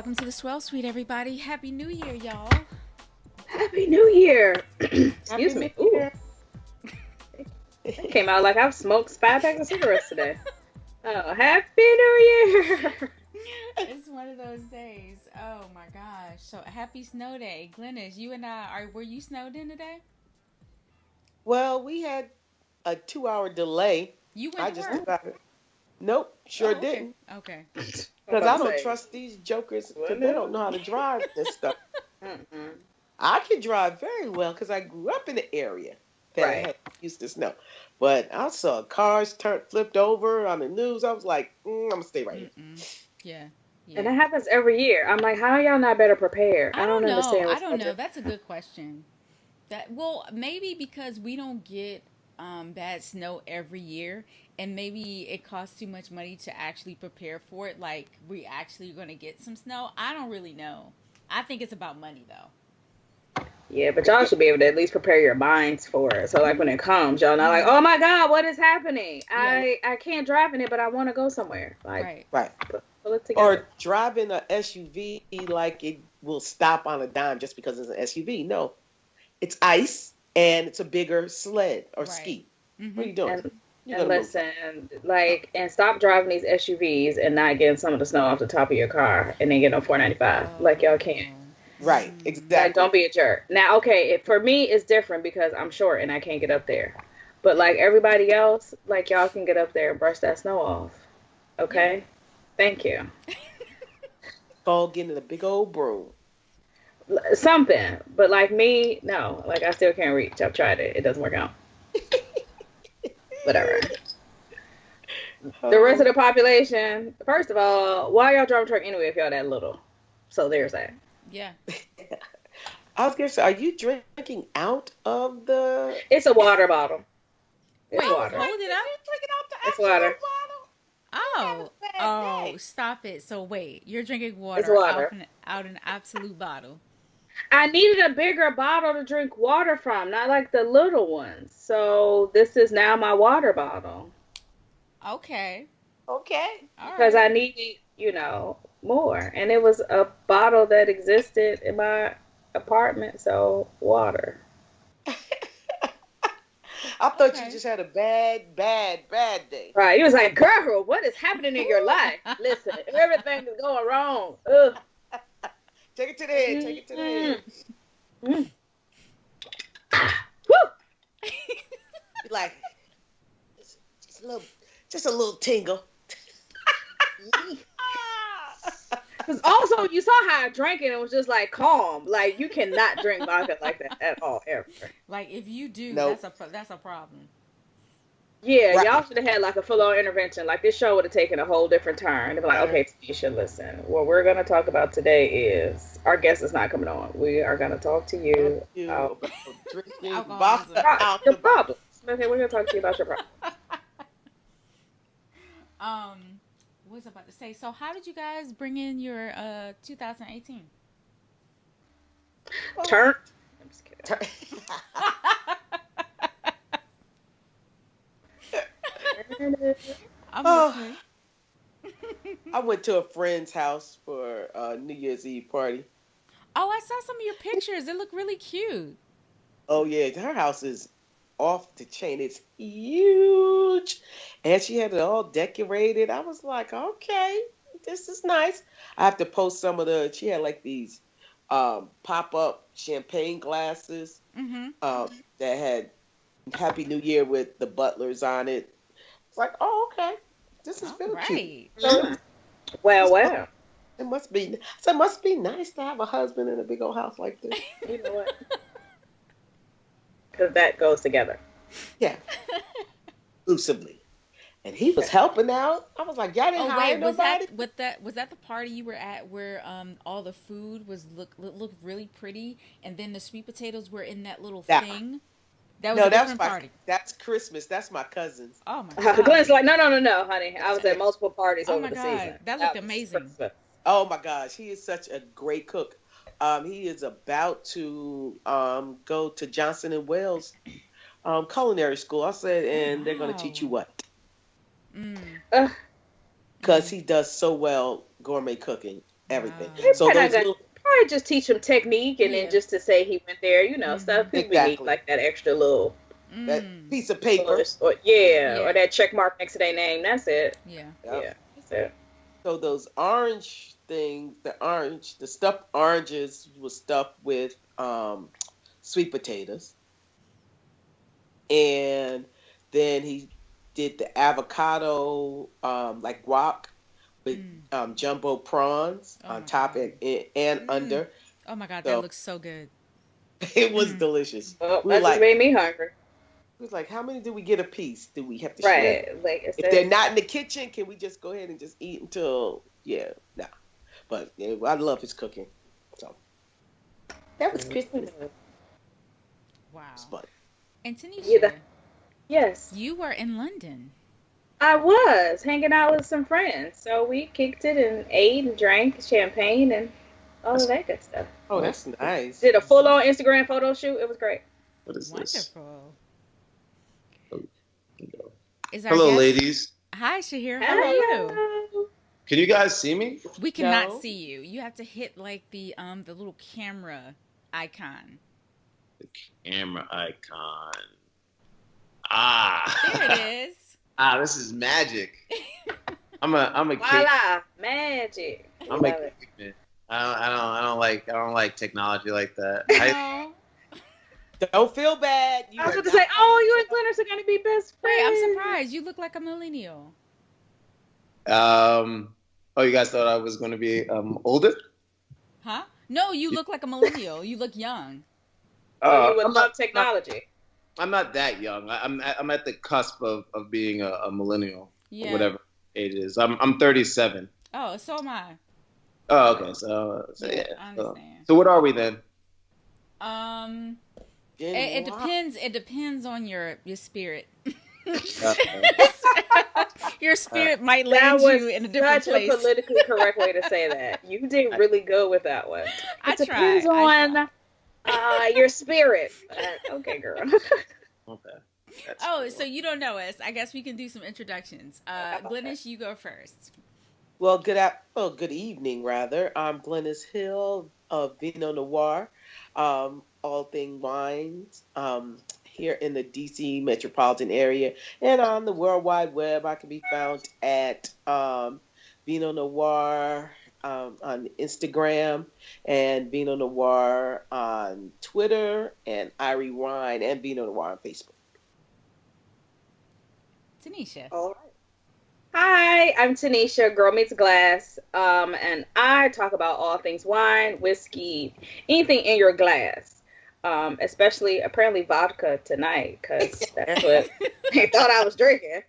welcome to the Swirl Suite, everybody. Happy New Year, y'all. Happy New Year. Happy Excuse me. New Ooh, Year. it came out like I've smoked 5 packs of cigarettes today. Oh, Happy New Year. It's one of those days. Oh my gosh. So happy snow day. Glennis, you and I were you snowed in today? Well, we had a 2-hour delay. You I went to just work? about it. Nope, sure Oh, okay. didn't. Okay. Because about I to don't say. trust these jokers Well, because they no. don't know how to drive this stuff. Mm-mm. I can drive very well because I grew up in the area that Right. had used to snow. But I saw cars flipped over on the news. I was like, I'm going to stay right here. Yeah. And that happens every year. I'm like, how y'all not better prepared? I don't know. understand. I don't know. That's a good question. Maybe because we don't get bad snow every year, and maybe it costs too much money to actually prepare for it. Like we actually going to get some snow. I don't really know. I think it's about money though. Yeah, but y'all should be able to at least prepare your minds for it. So like when it comes, y'all not like, oh my God, what is happening? Yeah. I can't drive in it, but I want to go somewhere. Like, Right. pull it together. Or driving an SUV like it will stop on a dime just because it's an SUV. No, it's ice and it's a bigger sled or Right. ski. Mhm. What are you doing? And, You're and gonna move. listen, like, and stop driving these SUVs and not getting some of the snow off the top of your car and then getting on 495 like y'all can. Right, Like, exactly. don't be a jerk. Now, okay, for me, it's different because I'm short and I can't get up there. But like everybody else, like y'all can get up there and brush that snow off. Okay? Thank you. Fall getting a big old broom. Something. But like me, no. Like I still can't reach. I've tried it. It doesn't work out. Whatever. The rest of the population, first of all, why y'all driving truck anyway if y'all that little? So there's that. Yeah. I was gonna say, are you drinking out of the? It's a water bottle. It's Wait, water. hold it up. Drinking out the It's water. Oh, bad day. stop it. So wait, you're drinking water, It's water. out an absolute bottle. I needed a bigger bottle to drink water from, not like the little ones. So this is now my water bottle. Okay. Okay. All Because right. I needed, more. And it was a bottle that existed in my apartment, so water. I thought Okay. you just had a bad day. Right. He was like, girl, what is happening in your life? Listen, everything is going wrong. Ugh. Take it to the head. Take it to the head. Mm. Woo! Be like, just a little tingle. Because also, you saw how I drank it and it was just like calm. Like, you cannot drink vodka like that at all, ever. Like if you do, Nope. that's a problem. Yeah, Right. y'all should have had like a full-on intervention. Like, this show would have taken a whole different turn. They'd be like, okay, Tanisha, listen. What we're going to talk about today is, our guest is not coming on. We are going to talk to you about Drinking Alcoholism. vodka out your the problems. Okay, we're going to talk to you about your problems. What was I about to say? So how did you guys bring in your 2018? Turn. I'm just kidding. I'm Oh. listening. I went to a friend's house for a New Year's Eve party. Oh, I saw some of your pictures. They look really cute. Oh yeah, her house is off the chain. It's huge, and she had it all decorated. I was like, okay, this is nice. I have to post some of the. She had like these pop up champagne glasses Mm-hmm. that had Happy New Year with the butlers on it. It's like, oh okay, this is All really cute. right. Well. It must be. So it must be nice to have a husband in a big old house like this. You know what? Because that goes together. Yeah, exclusively. And he was helping out. I was like, y'all didn't Oh hire wait, was nobody? that the party you were at where all the food was looked really pretty, and then the sweet potatoes were in that little Yeah. thing? That was No, a that was different my. party. That's Christmas. That's my cousin's. Oh my god. Glenn's like, no, honey. I was at multiple parties Oh over my the God. season. That looked was amazing. Christmas. Oh my gosh, he is such a great cook. He is about to go to Johnson and Wales culinary school. I said, and they're going to teach you Wow. what? Mm. Ugh. Because he does so well gourmet cooking. everything. Wow. So those little, probably just teach him technique, and then just to say he went there, stuff. People need exactly like that extra little that piece of paper. or that check mark next to their name. That's it. Yeah. Yep. Yeah, that's it. So those orange things, the stuffed oranges was stuffed with sweet potatoes, and then he did the avocado like guac with jumbo prawns on top and under. Oh my God, that looks so good. It was delicious. Well, that just made me hungry. It was like, how many do we get a piece? Do we have to share? Right. Like, if they're not in the kitchen, can we just go ahead and just eat until, nah. But yeah, I love his cooking. So that was Christmas. Wow. It's fun. And Tanisha, yes, you were in London. I was hanging out with some friends. So we kicked it and ate and drank champagne and all of that good stuff. Oh, that's nice. Did a full-on Instagram photo shoot. It was great. What is this? Wonderful. Hello, ladies. Hi, Shaheer. How are you? Can you guys see me? We cannot see you. You have to hit like the little camera icon. The camera icon. There it is. This is magic. I'm a voila, magic. I'm a caveman. I don't like technology like that. Don't feel bad. I was going to say, you and Glennis are going to be best friends. Wait, I'm surprised. You look like a millennial. You guys thought I was going to be older? Huh? No, you look like a millennial. You look young. You would love technology. I'm not that young. I'm at the cusp of being a millennial. Yeah. Whatever age it is. I'm 37. Oh, so am I. Oh, okay. So yeah. I understand. So what are we then? It depends. It depends on your spirit. Your spirit might land you in a different place. That's a politically correct way to say that. You did really good with that one. It depends on your spirit. Okay, girl. Okay. So you don't know us. I guess we can do some introductions. Glennis, you go first. Well, good evening, rather. I'm Glennis Hill of Pinot Noir, all thing wines, here in the DC metropolitan area, and on the World Wide Web. I can be found at Pinot Noir on Instagram, and Pinot Noir on Twitter, and Irie Wine and Pinot Noir on Facebook. Tanisha. All right. Hi, I'm Tanisha, Girl Meets Glass, and I talk about all things wine, whiskey, anything in your glass, especially apparently vodka tonight, because that's what they thought I was drinking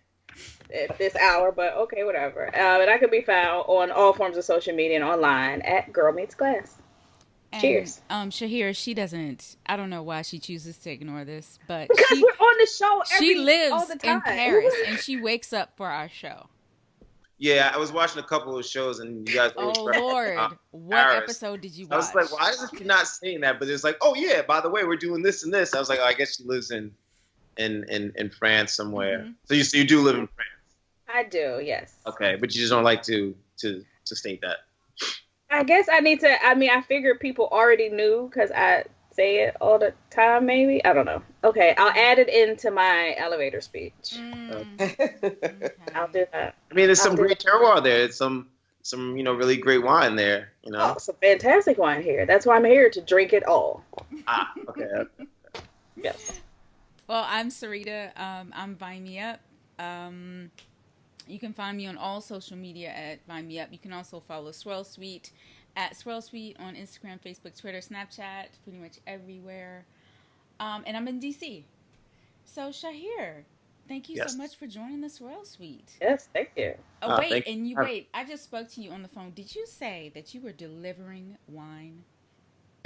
at this hour, but okay, whatever. And I can be found on all forms of social media and online at Girl Meets Glass. And, cheers. Shaheer, she doesn't, I don't know why she chooses to ignore this, but because we're on the show she lives all the time. in Paris, and she wakes up for our show. Yeah, I was watching a couple of shows, and you guys. Lord, what episode did you watch? I was like, why is she not saying that? But it's like, oh yeah, by the way, we're doing this and this. I was like, I guess she lives in France somewhere. Mm-hmm. So you do live in France. I do, yes. Okay, but you just don't like to state that. I guess I need to. I mean, I figured people already knew because I say it all the time. Maybe I don't know. Okay, I'll add it into my elevator speech. Okay. I'll do that. I mean, there's some great terroir there. It's some really great wine there. Oh, some fantastic wine here. That's why I'm here to drink it all. Okay. Yes. Well, I'm Sarita. I'm Vine Me Up. You can find me on all social media at Vine Me Up. You can also follow Swirl Suite at Swirl Suite on Instagram, Facebook, Twitter, Snapchat, pretty much everywhere. And I'm in DC. So Shaheer, thank you so much for joining the Swirl Suite. Yes, thank you. Oh, wait, I just spoke to you on the phone. Did you say that you were delivering wine?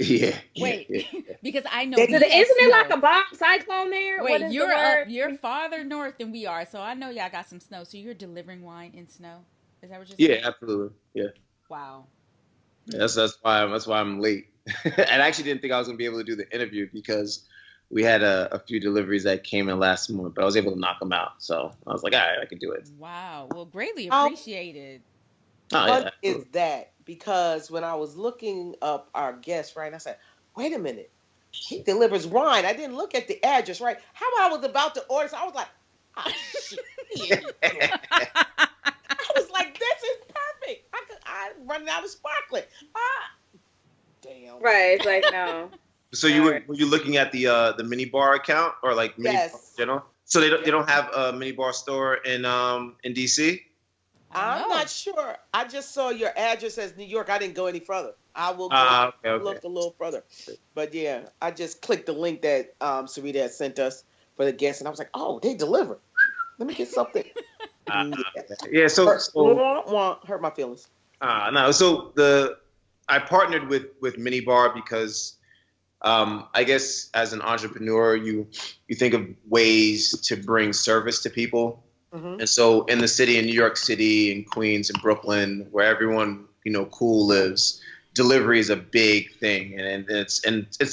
Yeah. Wait, yeah. Because I know. Isn't it like a bomb cyclone there? Wait, you're farther north than we are, so I know y'all got some snow. So you're delivering wine in snow? Is that what you're saying? Yeah, absolutely. Yeah. Wow. Yeah, that's why I'm late. And I actually didn't think I was gonna be able to do the interview because we had a few deliveries that came in last month, but I was able to knock them out. So I was like, all right, I can do it. Wow. Well, greatly appreciated. Oh, What yeah. is that? Because when I was looking up our guest, right, I said, wait a minute. He delivers wine. I didn't look at the address, right? How I was about to order, so I was like, oh, shit. I was like, this is perfect. I'm running out of sparkling. Ah, damn. Right. It's like, no. So were you looking at the mini bar account or like mini bar in Yes. general? So they don't have a mini bar store in DC? I'm not sure. I just saw your address as New York. I didn't go any further. I will go Okay. look a little further. But yeah, I just clicked the link that Sarita had sent us for the guests, and I was like, oh, they deliver. Let me get something. Yeah. So hurt my feelings. no. So I partnered with Mini Bar because I guess as an entrepreneur, you think of ways to bring service to people. Mm-hmm. And so in the city, in New York City, in Queens, and Brooklyn, where everyone cool lives, delivery is a big thing, and it's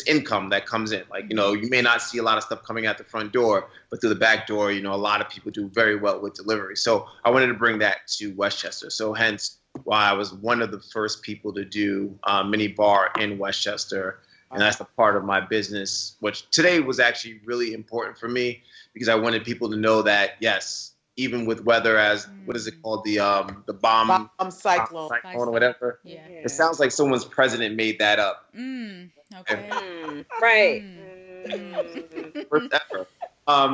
income that comes in. Like you may not see a lot of stuff coming out the front door, but through the back door, a lot of people do very well with delivery. So I wanted to bring that to Westchester. So hence why I was one of the first people to do Mini Bar in Westchester. And that's the part of my business, which today was actually really important for me because I wanted people to know that, yes, even with weather as, what is it called? The bomb cyclone or whatever. Yeah. It sounds like someone's president made that up. Okay. Right. First ever.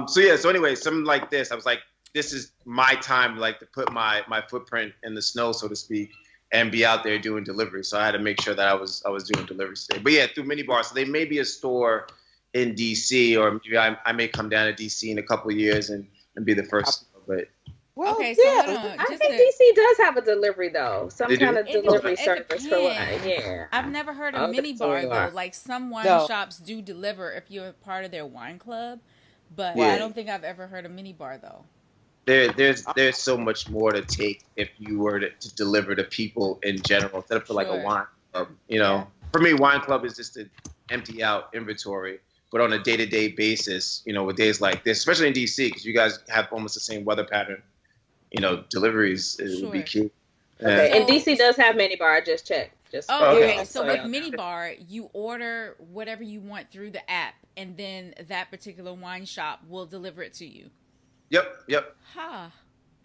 So anyway, something like this, I was like, this is my time to put my footprint in the snow, so to speak, and be out there doing delivery. So I had to make sure that I was doing deliveries today. But yeah, through Mini Bar. So they may be a store in DC, or maybe I may come down to DC in a couple of years and be the first. But okay, so hold on. I think DC does have a delivery though. Some They do? kind of delivery service for wine. Yeah. I've never heard of Mini Bar though. Like some wine shops do deliver if you're part of their wine club, but I don't think I've ever heard of Mini Bar though. There's so much more to take if you were to deliver to people in general instead of for like a wine club. For me, wine club is just to empty out inventory. But on a day-to-day basis, with days like this, especially in DC, because you guys have almost the same weather pattern, deliveries would be key. Okay, and DC does have Mini Bar. I just checked. Okay. So with Mini Bar, you order whatever you want through the app, and then that particular wine shop will deliver it to you. Yep.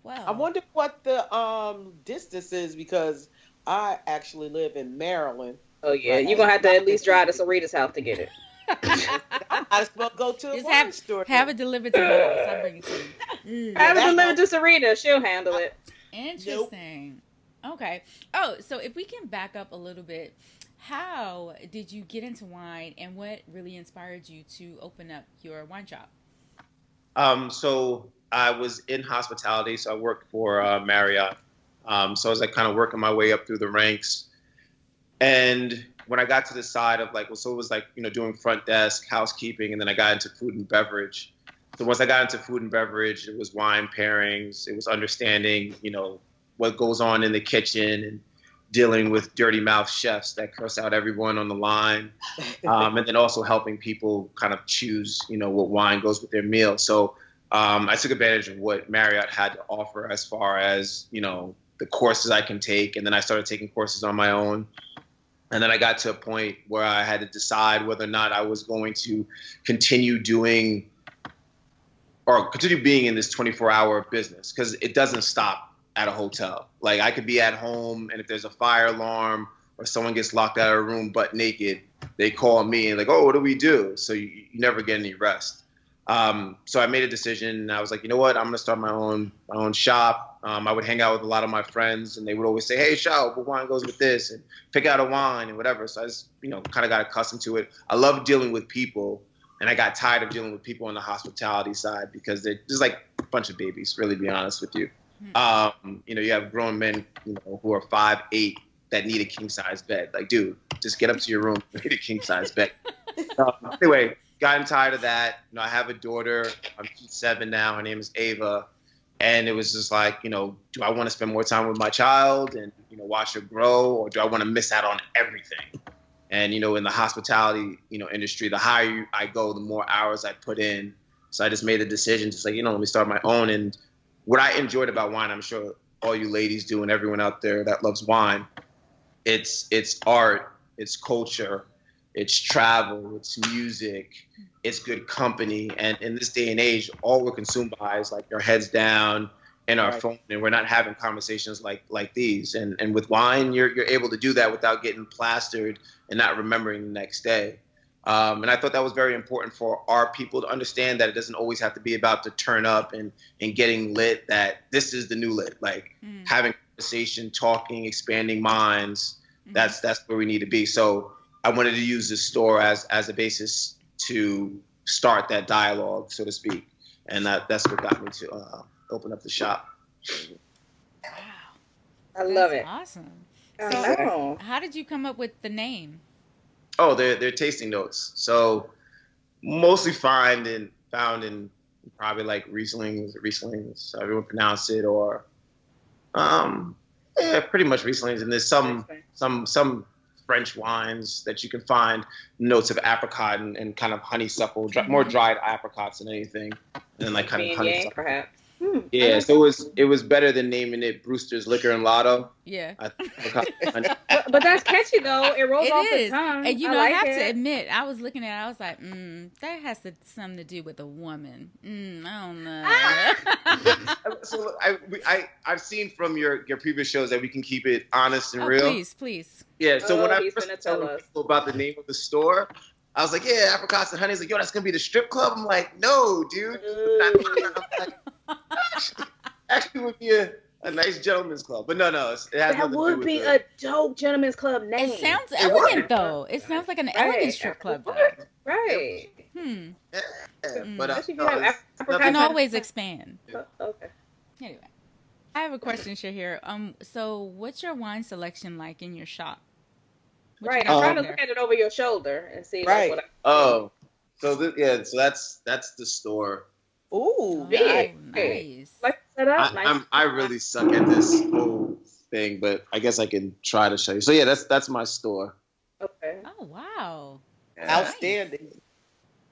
Well. I wonder what the distance is because I actually live in Maryland. Oh yeah, you're gonna have to at least drive to Sarita's house to get it. I might as well go to a wine store. Have it delivered to my house. I'll bring it to you. Have it delivered to Sarita. She'll handle it. Interesting. Nope. Okay. Oh, so if we can back up a little bit, how did you get into wine, and what really inspired you to open up your wine shop? So I was in hospitality, so I worked for Marriott. So I was kind of working my way up through the ranks, and when I got to the side of it was doing front desk, housekeeping, and then I got into food and beverage. So once I got into food and beverage, it was wine pairings. It was understanding, what goes on in the kitchen and dealing with dirty mouth chefs that curse out everyone on the line. And then also helping people kind of choose, what wine goes with their meal. So I took advantage of what Marriott had to offer as far as, the courses I can take. And then I started taking courses on my own. And then I got to a point where I had to decide whether or not I was going to continue being in this 24-hour business, because it doesn't stop at a hotel. Like I could be at home, and if there's a fire alarm or someone gets locked out of a room butt naked, they call me and oh, what do we do? So you never get any rest. So I made a decision, and I was like, you know what? I'm going to start my own shop. I would hang out with a lot of my friends, and they would always say, hey, Shao, what wine goes with this? And pick out a wine and whatever. So I just, kind of got accustomed to it. I love dealing with people, and I got tired of dealing with people on the hospitality side because they're just like a bunch of babies, really, to be honest with you. You have grown men, who are 5'8" that need a king-size bed. Like, dude, just get up to your room and get a king-size bed. Anyway, gotten tired of that. I have a daughter. She's 7 now. Her name is Ava. And it was just like, do I want to spend more time with my child and, watch her grow, or do I want to miss out on everything? And, in the hospitality, industry, the higher I go, the more hours I put in. So I just made the decision to say, let me start my own. And what I enjoyed about wine, I'm sure all you ladies do and everyone out there that loves wine. It's art, it's culture, it's travel, it's music, it's good company. And in this day and age, all we're consumed by is like our heads down and our phone, and we're not having conversations like these. And with wine, you're able to do that without getting plastered and not remembering the next day. And I thought that was very important for our people to understand that it doesn't always have to be about the turn up and getting lit, that this is the new lit, like having conversation, talking, expanding minds. That's where we need to be. So I wanted to use this store as a basis to start that dialogue, so to speak. And that's what got me to open up the shop. Wow. I love it. Awesome. I So know. how did you come up with the name? Oh, they're tasting notes. So mostly found in probably like Rieslings, so everyone pronounce it, or pretty much Rieslings. And there's some French wines that you can find notes of apricot and kind of honeysuckle, more dried apricots than anything, and then like kind of honeysuckle. Perhaps. Yeah, so it was better than naming it Brewster's Liquor and Lotto. Yeah. But that's catchy though. It rolls off the tongue. And I have like to admit, I was looking at it, I was like, that has something to do with a woman. I don't know. So I've seen from your previous shows that we can keep it honest and real. Please. Yeah, so when I he's first gonna told tell us people about the name of the store, I was like, yeah, Apricots and Honey. He's like, yo, that's going to be the strip club? I'm like, no, dude. Actually, it would be a nice gentleman's club. But no, it has that nothing to would do with be a dope gentleman's club name. It sounds elegant, though. It sounds like an elegant strip club, though. Right. Yeah, but Especially if you have You apricot. can always expand. Okay. Anyway, I have a question, Shaheer. So what's your wine selection like in your shop? What you Right. got I'm trying to there? look at it over your shoulder and see Right. like what Oh, so that's the store. Ooh, Yeah. Nice. like set up. Nice. I really suck at this whole thing, but I guess I can try to show you. So yeah, that's my store. Okay. Oh, wow. Yeah. outstanding.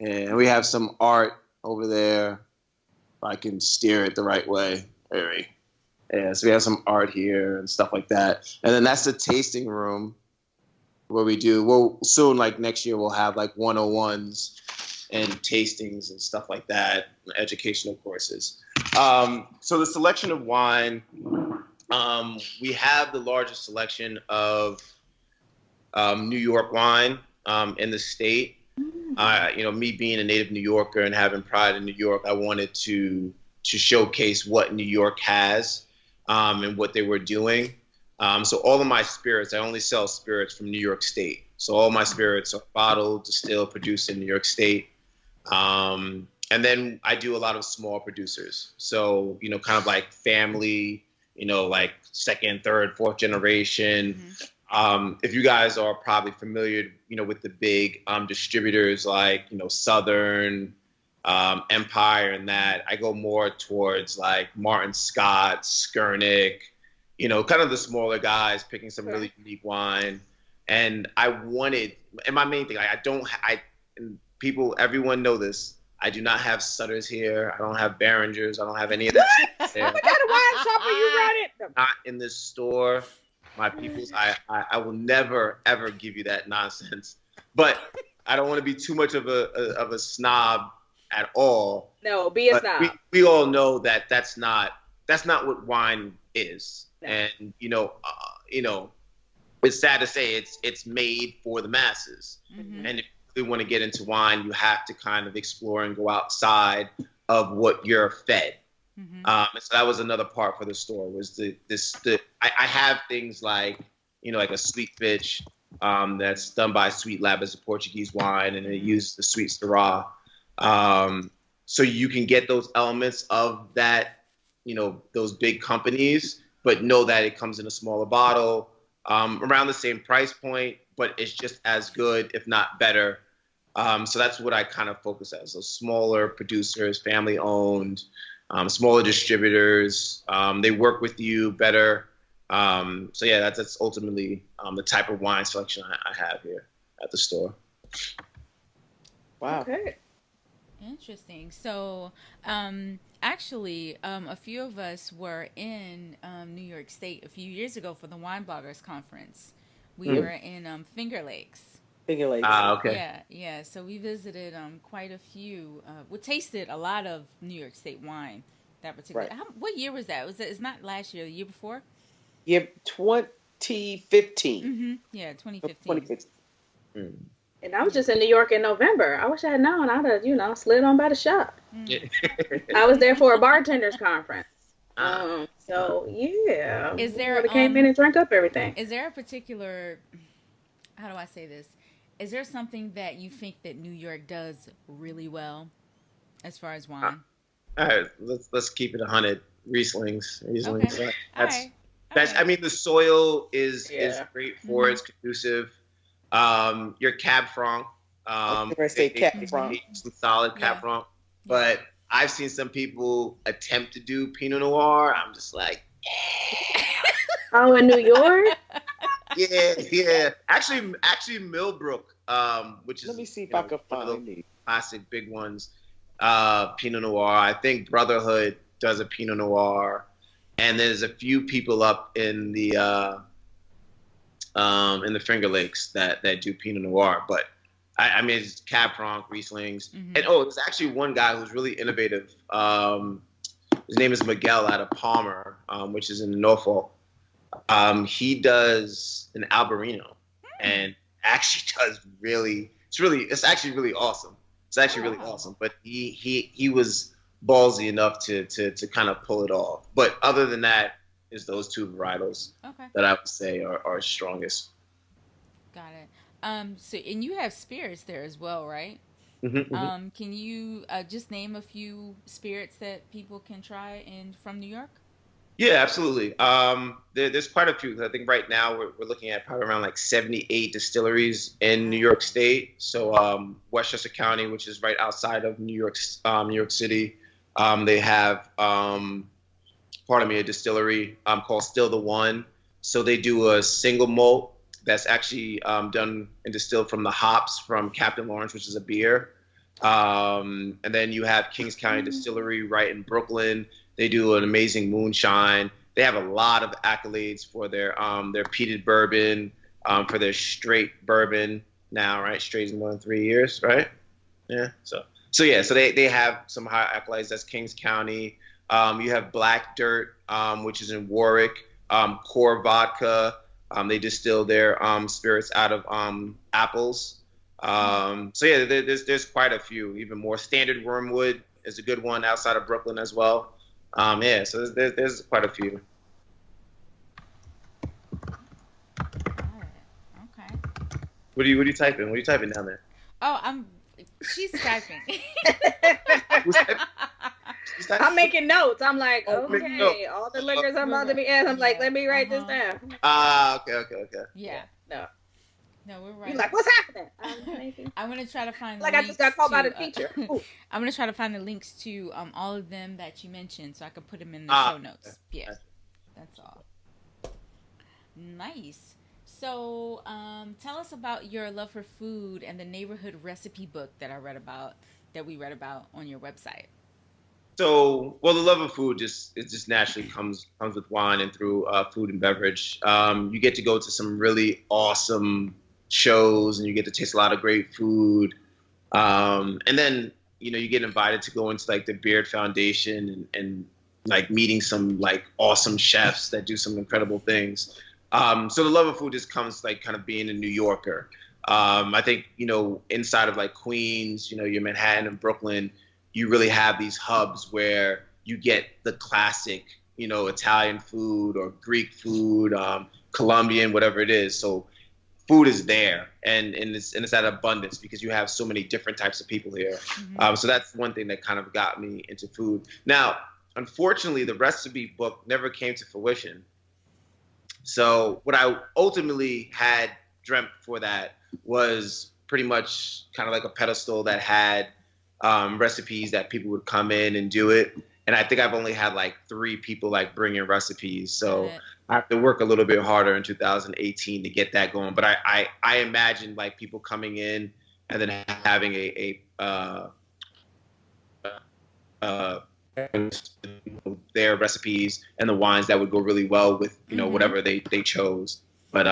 And we have some art over there. If I can steer it the right way. There. Yeah, so we have some art here and stuff like that. And then that's the tasting room where we'll soon, like next year, we'll have like 101s and tastings and stuff like that, educational courses. So the selection of wine, we have the largest selection of New York wine in the state. Me being a native New Yorker and having pride in New York, I wanted to showcase what New York has and what they were doing. So all of my spirits, I only sell spirits from New York State. So all my spirits are bottled, distilled, produced in New York State. And then I do a lot of small producers. So, kind of like family, like second, third, fourth generation. If you guys are probably familiar, with the big distributors like, Southern, Empire and that, I go more towards like Martin Scott, Skurnick, kind of the smaller guys picking some really unique wine. And I wanted, and my main thing, and people, everyone know this, I do not have Sutters here. I don't have Behringers. I don't have any of that. What kind of wine shop are you running? Not in this store. My peoples, I will never, ever give you that nonsense. But I don't want to be too much of a snob at all. No, be a But snob. we all know that that's not what wine is. No. And it's sad to say it's made for the masses. Mm-hmm. And if you really want to get into wine, you have to kind of explore and go outside of what you're fed. Mm-hmm. And so that was another part for the store was I have things like, like a sweet fish that's done by Sweet Lab as a Portuguese wine, and it uses the sweet Syrah. So you can get those elements of that, those big companies, but know that it comes in a smaller bottle, around the same price point, but it's just as good, if not better. So that's what I kind of focus on. So smaller producers, family owned, smaller distributors, they work with you better. So yeah, that's ultimately the type of wine selection I have here at the store. Wow. Okay. Interesting. So, actually, a few of us were in New York State a few years ago for the Wine Bloggers Conference. We were in Finger Lakes. Finger Lakes. Okay. Yeah, yeah. So we visited quite a few. We tasted a lot of New York State wine. That particular. Right. What year was that? It's not last year. The year before. Yeah, 2015. Mm-hmm. Yeah, 2015. 2015. And I was just in New York in November. I wish I had known. I'd have, slid on by the shop. I was there for a bartenders conference. So yeah. Is there came in and drank up everything? Is there a particular? How do I say this? Is there something that you think that New York does really well, as far as wine? All right, let's keep it 100. Rieslings. Okay. That's. I mean, the soil is great for it. It's conducive. Your Cab Franc. Cab Franc. Some solid Cab Franc. But I've seen some people attempt to do Pinot Noir. I'm just like, oh, in New York? yeah. Actually, Millbrook, which is, let me see if I can find the classic big ones. Pinot Noir. I think Brotherhood does a Pinot Noir, and there's a few people up in the Finger Lakes that do Pinot Noir. But I mean, it's Cab Franc, Rieslings, and there's actually one guy who's really innovative. His name is Miguel out of Palmer, which is in Norfolk. He does an Albarino, and actually does it's actually really awesome. It's actually really awesome. But he was ballsy enough to kind of pull it off. But other than that, is those two varietals that I would say are strongest. Got it. So, and you have spirits there as well, right? Mm-hmm. Can you just name a few spirits that people can try from New York? Yeah, absolutely. There's quite a few. I think right now we're looking at probably around like 78 distilleries in New York State. So Westchester County, which is right outside of New York City, they have a distillery called Still the One. So they do a single malt that's actually done and distilled from the hops from Captain Lawrence, which is a beer. And then you have Kings County Distillery right in Brooklyn. They do an amazing moonshine. They have a lot of accolades for their peated bourbon, for their straight bourbon now, right? Straight's more than 3 years, right? Yeah. So they have some high accolades. That's Kings County. You have Black Dirt, which is in Warwick. Core Vodka. They distill their spirits out of apples. There's quite a few. Even more. Standard Wormwood is a good one outside of Brooklyn as well. So there's quite a few. Okay. What are you typing? What are you typing down there? Oh, she's typing. Who's typing? I'm making notes. I'm like, okay, all the liquors I'm about to be asked. I'm like, let me write this down. Okay. Yeah. No, we're right. You're like, what's happening? I'm gonna try to find. Like I just got called by the teacher. I'm gonna try to find the links to all of them that you mentioned, so I can put them in the show notes. Yeah, that's all. Nice. So, tell us about your love for food and the neighborhood recipe book that we read about on your website. So, the love of food just naturally comes with wine and through food and beverage. You get to go to some really awesome shows, and you get to taste a lot of great food. And then you get invited to go into like the Beard Foundation and like meeting some like awesome chefs that do some incredible things. So the love of food just comes like kind of being a New Yorker. I think inside of like Queens, your Manhattan and Brooklyn, you really have these hubs where you get the classic, Italian food or Greek food, Colombian, whatever it is. So food is there, and it's at abundance because you have so many different types of people here. Mm-hmm. So that's one thing that kind of got me into food. Now, unfortunately, the recipe book never came to fruition. So what I ultimately had dreamt for that was pretty much kind of like a pedestal that had recipes that people would come in and do it. And I think I've only had like 3 people like bring in recipes. So I have to work a little bit harder in 2018 to get that going. But I imagine like people coming in and then having a their recipes and the wines that would go really well with whatever they chose. But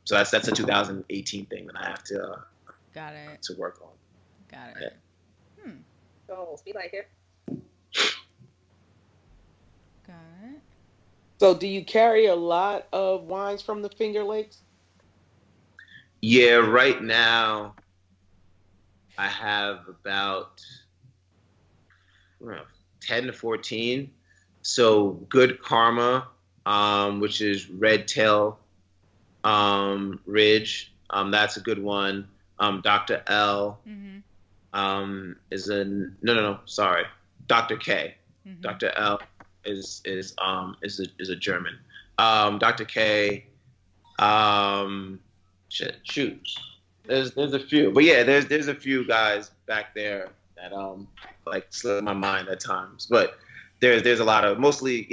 so that's a 2018 thing that I have to Got it. to work on. Got it. Oh, speak like it. Got it. So, do you carry a lot of wines from the Finger Lakes? Yeah, right now I have about 10 to 14. So Good Karma, which is Red Tail Ridge, that's a good one. Dr. L is sorry, Dr. K. Dr. L is a German. Dr. K. Shoot. There's a few, but yeah, there's a few guys back there that like slip my mind at times, but there's a lot of mostly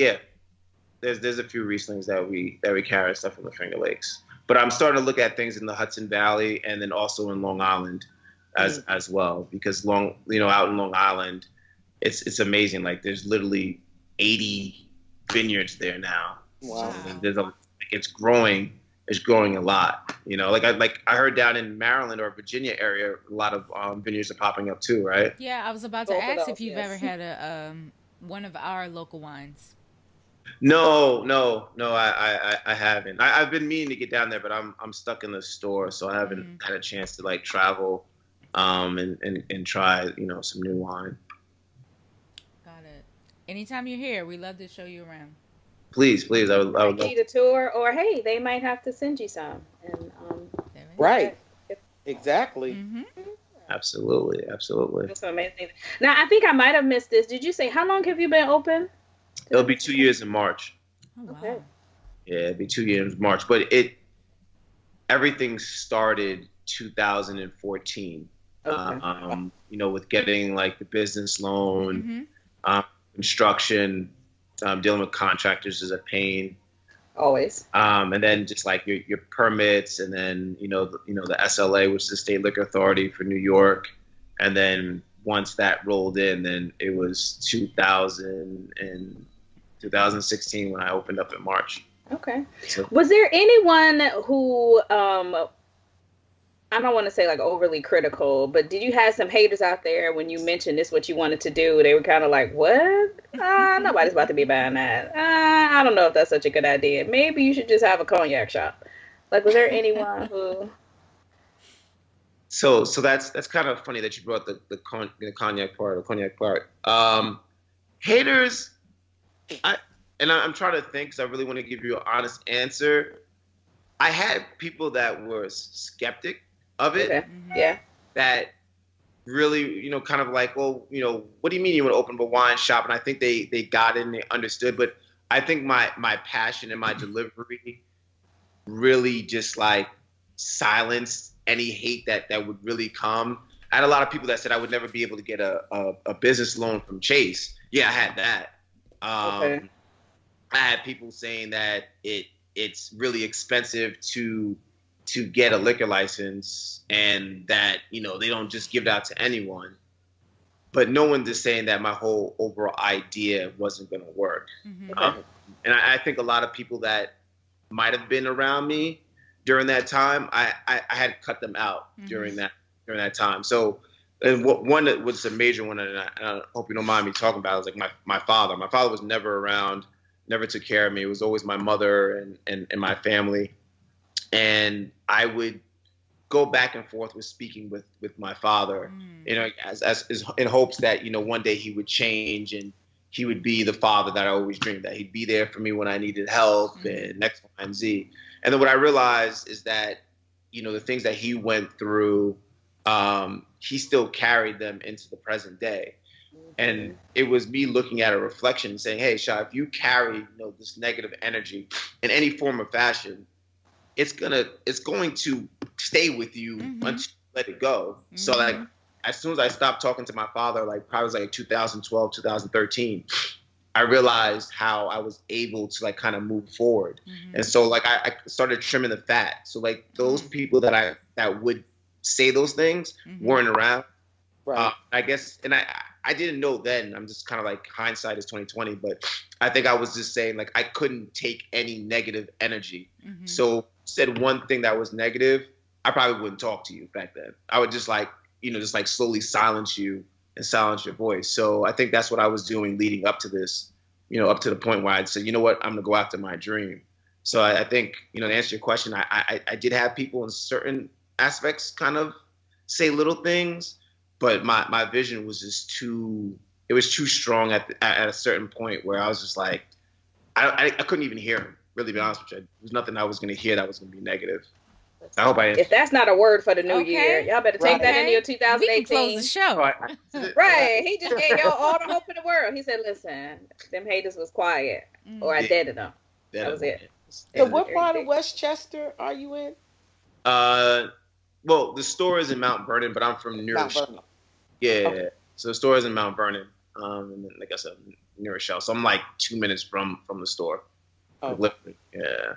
there's a few Rieslings that we carry stuff from the Finger Lakes, but I'm starting to look at things in the Hudson Valley and then also in Long Island as well, because out in Long Island it's amazing. Like there's literally 80 vineyards there now. Wow. So it's growing a lot. I heard down in Maryland or Virginia area, a lot of vineyards are popping up too, right? Yeah, I was about to ask if you've ever had a one of our local wines. No, I haven't. I've been meaning to get down there, but I'm stuck in the store, so I haven't had a chance to like travel, and try some new wine. Got it. Anytime you're here, we love to show you around. Please, I would love need a tour, or hey, they might have to send you some. And right, exactly. Absolutely. That's amazing. Now, I think I might have missed this. Did you say how long have you been open? It'll be 2 years in March. Oh, wow. Okay. Yeah, it'll be 2 years in March, but everything started 2014. Okay. With getting like the business loan, construction. Dealing with contractors is a pain. Always. And then just like your permits, and then the SLA, which is the State Liquor Authority for New York, and then once that rolled in, then it was 2016 when I opened up in March. Okay. So, was there anyone who I don't want to say like overly critical, but did you have some haters out there when you mentioned this, what you wanted to do? They were kind of like, what? Nobody's about to be buying that. I don't know if that's such a good idea. Maybe you should just have a cognac shop. Like, was there anyone who... So that's kind of funny that you brought the cognac part. Haters, I'm trying to think because I really want to give you an honest answer. I had people that were skeptic of it. Okay. Yeah. That really, kind of like, well, what do you mean you want to open a wine shop? And I think they got it and they understood. But I think my passion and my delivery really just like silenced any hate that would really come. I had a lot of people that said I would never be able to get a business loan from Chase. Yeah, I had that. Okay. I had people saying that it's really expensive to get a liquor license, and that they don't just give it out to anyone. But no one is saying that my whole overall idea wasn't going to work. And I think a lot of people that might have been around me during that time, I had cut them out during that time. So, and one that was a major one, and I hope you don't mind me talking about, it was like my father. My father was never around, never took care of me. It was always my mother and my family. And I would go back and forth with speaking with my father, as in hopes that, one day he would change and he would be the father that I always dreamed, that he'd be there for me when I needed help and X, Y, and Z. And then what I realized is that, the things that he went through, he still carried them into the present day. And it was me looking at a reflection and saying, hey, Shah, if you carry, this negative energy in any form or fashion, it's going to stay with you until you let it go. So like, as soon as I stopped talking to my father, like probably like 2012, 2013, I realized how I was able to like kind of move forward. And so like I started trimming the fat. So like those people that would say those things weren't around. Right. I guess, and I didn't know then. I'm just kind of like hindsight is 2020, but I think I was just saying like I couldn't take any negative energy. Mm-hmm. So said one thing that was negative, I probably wouldn't talk to you back then. I would just like, just like slowly silence you and silence your voice. So I think that's what I was doing leading up to this, up to the point where I'd say, you know what, I'm gonna go after my dream. So I think, to answer your question, I did have people in certain aspects kind of say little things, but my vision was just too strong at a certain point where I was just like, I couldn't even hear him, really be honest with you. There was nothing I was going to hear that was going to be negative. I hope I answered. If that's not a word for the new year, y'all better take that into your 2018. We can close the show. Right. He just gave y'all all the hope in the world. He said, listen, them haters was quiet, or I deaded them. That was it. So what part of Westchester are you in? Well, the store is in Mt Vernon, but I'm from near Rochelle. Yeah. Okay. So the store is in Mt Vernon. And then, like I said, near Rochelle. So I'm like 2 minutes from the store. Oh. Literally. Yeah.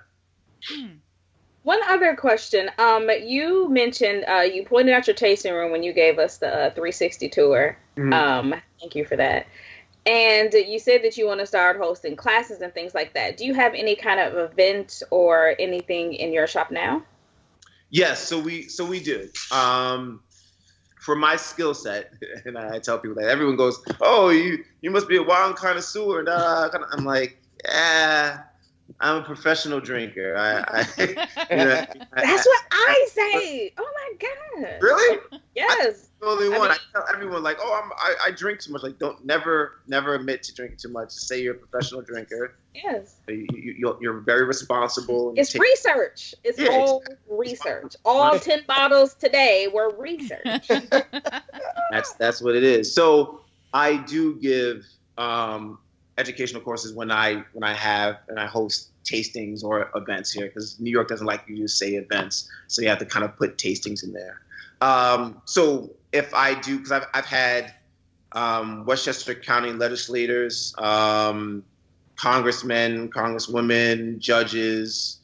One other question. You mentioned you pointed out your tasting room when you gave us the 360 tour. Mm-hmm. Thank you for that. And you said that you want to start hosting classes and things like that. Do you have any kind of event or anything in your shop now? Yes, so we do. For my skill set, and I tell people that, everyone goes, "Oh, you must be a wine connoisseur." I'm like, yeah, I'm a professional drinker. That's what I say. Oh my God. Really? Yes. I'm the only one. I tell everyone like, "Oh, I drink too much." Like, don't never admit to drinking too much. Say you're a professional drinker. Yes. You're very responsible. It's research. It's all research. All 10 bottles today were research. That's what it is. So I do give educational courses when I host tastings or events here, because New York doesn't like you to say events, so you have to kind of put tastings in there. So if I do, because I've had Westchester County legislators, congressmen, congresswomen, judges.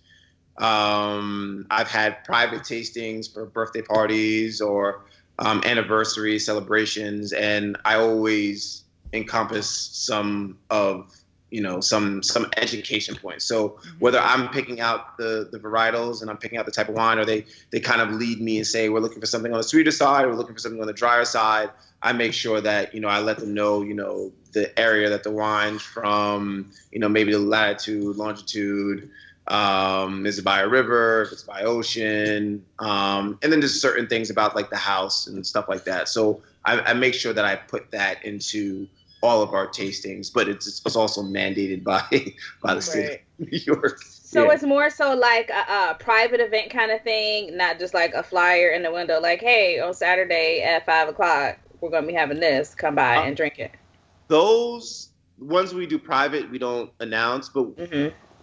I've had private tastings for birthday parties or anniversary celebrations, and I always encompass some education points. So whether I'm picking out the varietals and I'm picking out the type of wine, or they kind of lead me and say, we're looking for something on the sweeter side, or we're looking for something on the drier side, I make sure that, I let them know, the area that the wine's from, maybe the latitude, longitude, is it by a river, if it's by ocean, and then there's certain things about like the house and stuff like that. So I make sure that I put that into all of our tastings, but it's also mandated by the state of New York. So it's more so like a private event kind of thing, not just like a flyer in the window, like, hey, on Saturday at 5:00, we're going to be having this, come by and drink it. Those ones we do private, we don't announce, but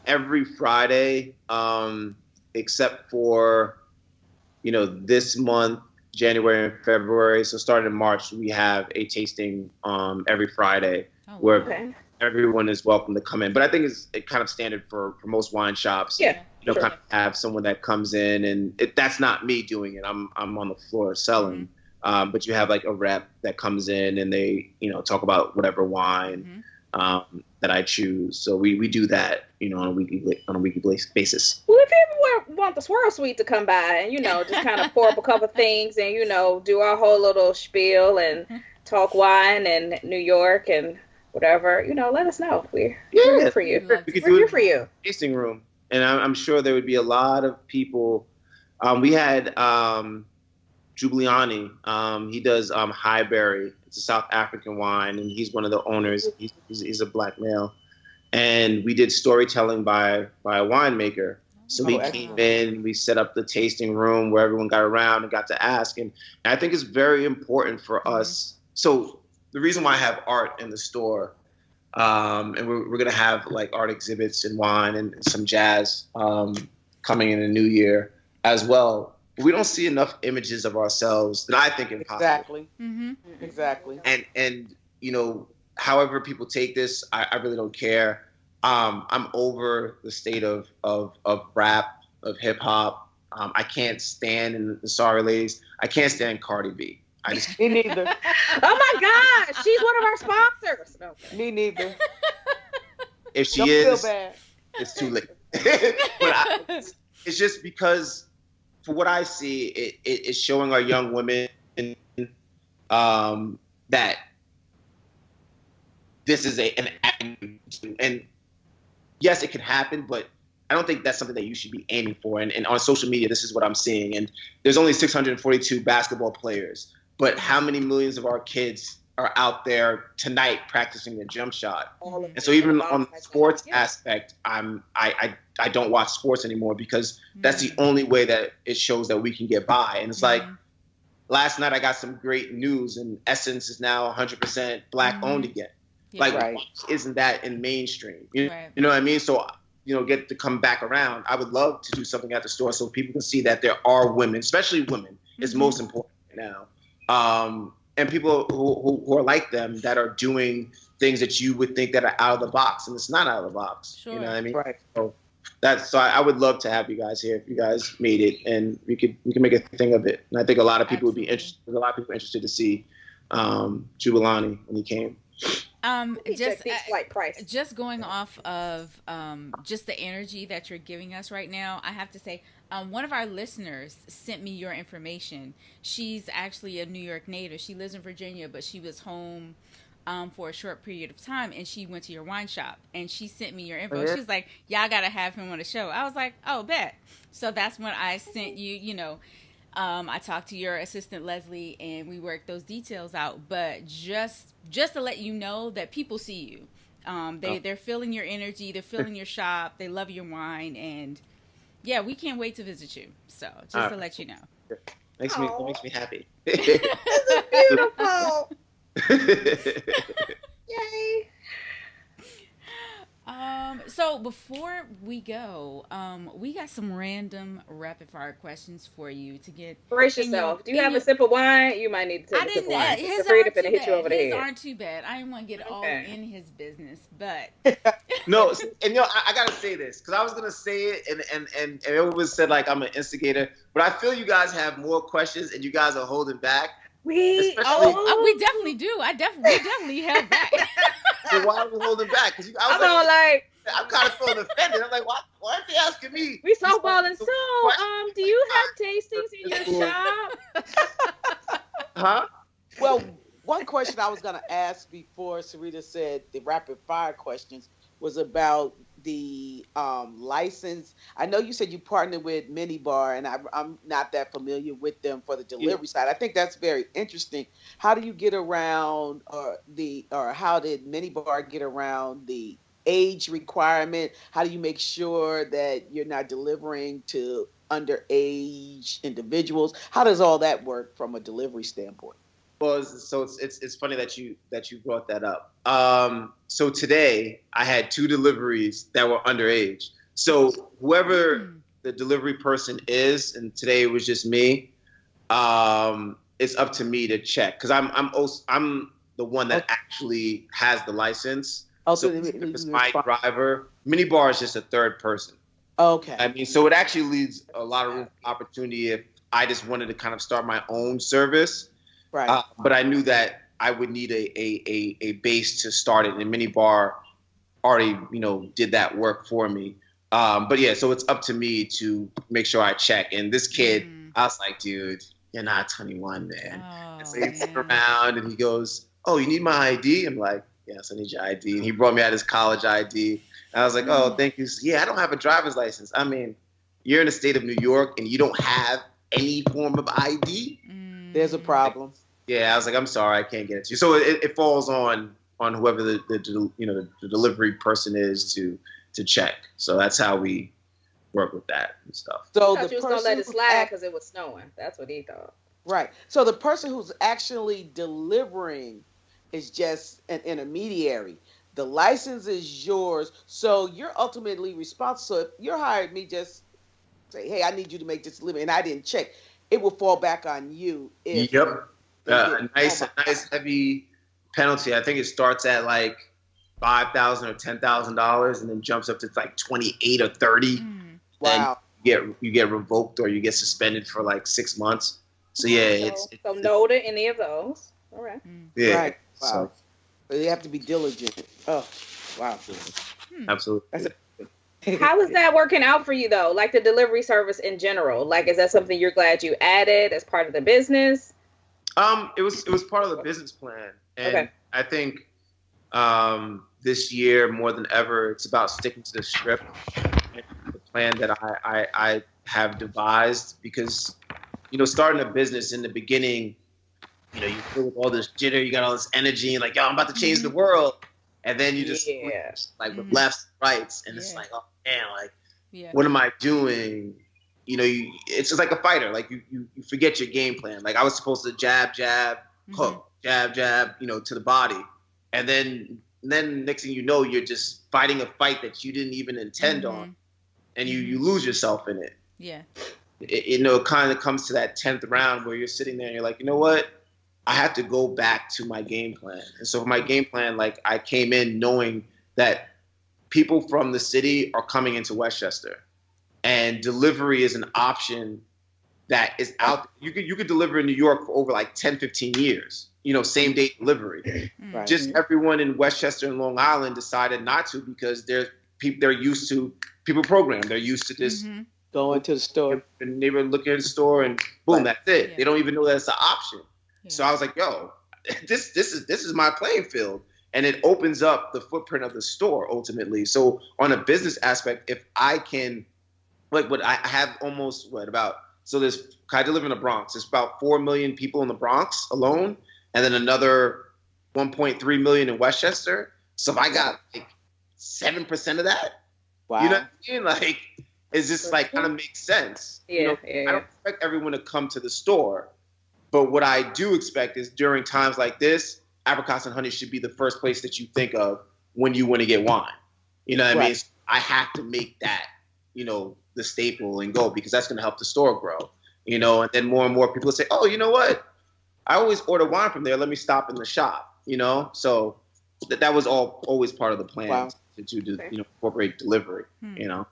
every Friday, except for, this month, January and February, so starting in March, we have a tasting every Friday where everyone is welcome to come in. But I think it's kind of standard for most wine shops. Yeah, kind of have someone that comes in, and that's not me doing it. I'm on the floor selling. But you have like a rep that comes in and they, talk about whatever wine that I choose. So we do that, on a weekly basis. Well, if you ever want the Swirl Suite to come by and, just kind of pour up a couple things and, do our whole little spiel and talk wine and New York and whatever, let us know. We're here for you. We're here for you. Tasting room. And I'm sure there would be a lot of people. We had Giuliani. He does Highberry. It's a South African wine, and he's one of the owners. He's a black male. And we did storytelling by a winemaker. So we came in, we set up the tasting room where everyone got around and got to ask. And I think it's very important for us. So the reason why I have art in the store, and we're going to have like art exhibits and wine and some jazz coming in the new year as well. We don't see enough images of ourselves that I think impossible. Exactly. Mm-hmm. Exactly. And however people take this, I really don't care. I'm over the state of rap, of hip hop. I can't stand, and sorry ladies, I can't stand Cardi B. Me neither. Oh my God, she's one of our sponsors. No. Me neither. If she Don't is, feel bad. it's too late. It's just because, for what I see, it's showing our young women that this is an avenue. And yes, it can happen, but I don't think that's something that you should be aiming for. And on social media, this is what I'm seeing. And there's only 642 basketball players, but how many millions of our kids are out there tonight practicing their jump shot? And so even on the sports aspect, I don't watch sports anymore because that's the only way that it shows that we can get by. And it's like, last night I got some great news, and Essence is now 100% black owned again. Yeah. Like, Right. why isn't that in mainstream? You know what I mean? So, get to come back around. I would love to do something at the store so people can see that there are women, especially women, is most important right now. And people who are like them that are doing things that you would think that are out of the box, and it's not out of the box. Sure. You know what I mean? Right. So I would love to have you guys here if you guys made it, and we can make a thing of it. And I think a lot of people would be interested. There's a lot of people interested to see Jubilani when he came. Just going off of just the energy that you're giving us right now, I have to say, one of our listeners sent me your information. She's actually a New York native. She lives in Virginia, but she was home for a short period of time, and she went to your wine shop, and she sent me your info. She was like, y'all gotta have him on the show. I was like, oh, bet. So that's when I sent you, I talked to your assistant Leslie, and we worked those details out. But just to let you know that people see you, they're feeling your energy, they're feeling your shop, they love your wine, and yeah, we can't wait to visit you. So just to let you know, Makes me happy. Beautiful. Yay. So before we go, we got some random rapid fire questions for you to get. Brace yourself. Do you have a sip of wine? You might need to take a sip of wine. His aren't too bad. I didn't want to get all in his business, but No, and I gotta say this because I was gonna say it, and everyone was said like I'm an instigator, but I feel you guys have more questions and you guys are holding back. We definitely do. We definitely held back. So why are we holding back? Because I'm kind of feeling offended. I'm like, why aren't they asking me? We softballing. So, do you have tastings in your shop? Huh? Well, one question I was going to ask before Sarita said the rapid fire questions was about the license. I know you said you partnered with Minibar, and I'm not that familiar with them for the delivery side. I think that's very interesting. How do you get around, or how did Minibar get around the age requirement? How do you make sure that you're not delivering to underage individuals? How does all that work from a delivery standpoint? Well, so it's funny that you brought that up. So today I had 2 deliveries that were underage. So whoever the delivery person is, and today it was just me. It's up to me to check because I'm the one that actually has the license. Also, so it's my driver. Minibar is just a third person. Okay. I mean, so it actually leaves a lot of room for opportunity if I just wanted to kind of start my own service. Right. But I knew that I would need a base to start it, and Minibar already, did that work for me. But yeah, so it's up to me to make sure I check. And this kid, I was like, dude, you're not 21, man. Oh, and so he turned around and he goes, oh, you need my ID? I'm like, yes, I need your ID. And he brought me out his college ID. And I was like, oh, thank you. Yeah, I don't have a driver's license. I mean, you're in the state of New York and you don't have any form of ID? There's a problem. Yeah, I was like, I'm sorry, I can't get it to you. So it falls on whoever the delivery person is to check. So that's how we work with that and stuff. So the person was gonna let it slide because it was snowing. That's what he thought. Right. So the person who's actually delivering is just an intermediary. The license is yours, so you're ultimately responsible. So if you hired me, just say, hey, I need you to make this delivery, and I didn't check, it will fall back on you. Yep. A nice heavy penalty. I think it starts at like $5,000 or $10,000, and then jumps up to like 28 or 30. Wow. And you get revoked or you get suspended for like 6 months. So yeah, so no to any of those. All right. Yeah. Right. Wow. So But you have to be diligent. Oh, wow. absolutely. How is that working out for you though? Like the delivery service in general. Like, is that something you're glad you added as part of the business? It was part of the business plan, and Okay. I think this year more than ever, it's about sticking to the script and the plan that I have devised. Because starting a business in the beginning, you feel with all this jitter, you got all this energy, and like, yo, I'm about to change the world, and then you just like with lefts, rights, and it's like, oh man, like, what am I doing? It's just like a fighter. Like you forget your game plan. Like I was supposed to jab, hook, jab, to the body, and then next thing you know, you're just fighting a fight that you didn't even intend on, and you lose yourself in it. Yeah. It kind of comes to that 10th round where you're sitting there and you're like, you know what? I have to go back to my game plan. And so for my game plan, like I came in knowing that people from the city are coming into Westchester, and delivery is an option that is out. You could deliver in New York for over like 10, 15 years, same day delivery. Right. Just everyone in Westchester and Long Island decided not to, because they're used to people program. They're used to this going to the store. And they were looking at the store and boom, that's it. Yeah. They don't even know that's an option. Yeah. So I was like, yo, this is my playing field. And it opens up the footprint of the store ultimately. So on a business aspect, if I can, like what I have almost I live in the Bronx. There's about 4 million people in the Bronx alone, and then another 1.3 million in Westchester. So if I got like 7% of that, Wow. you know what I mean? Like, it's just like kind of makes sense. Yeah, I don't expect everyone to come to the store, but what I do expect is during times like this, Apricots and Honey should be the first place that you think of when you want to get wine. You know what I mean? I have to make that, the staple and go, because that's going to help the store grow, and then more and more people say, oh, you know what? I always order wine from there. Let me stop in the shop, So that was always part of the plan to incorporate delivery, Yeah.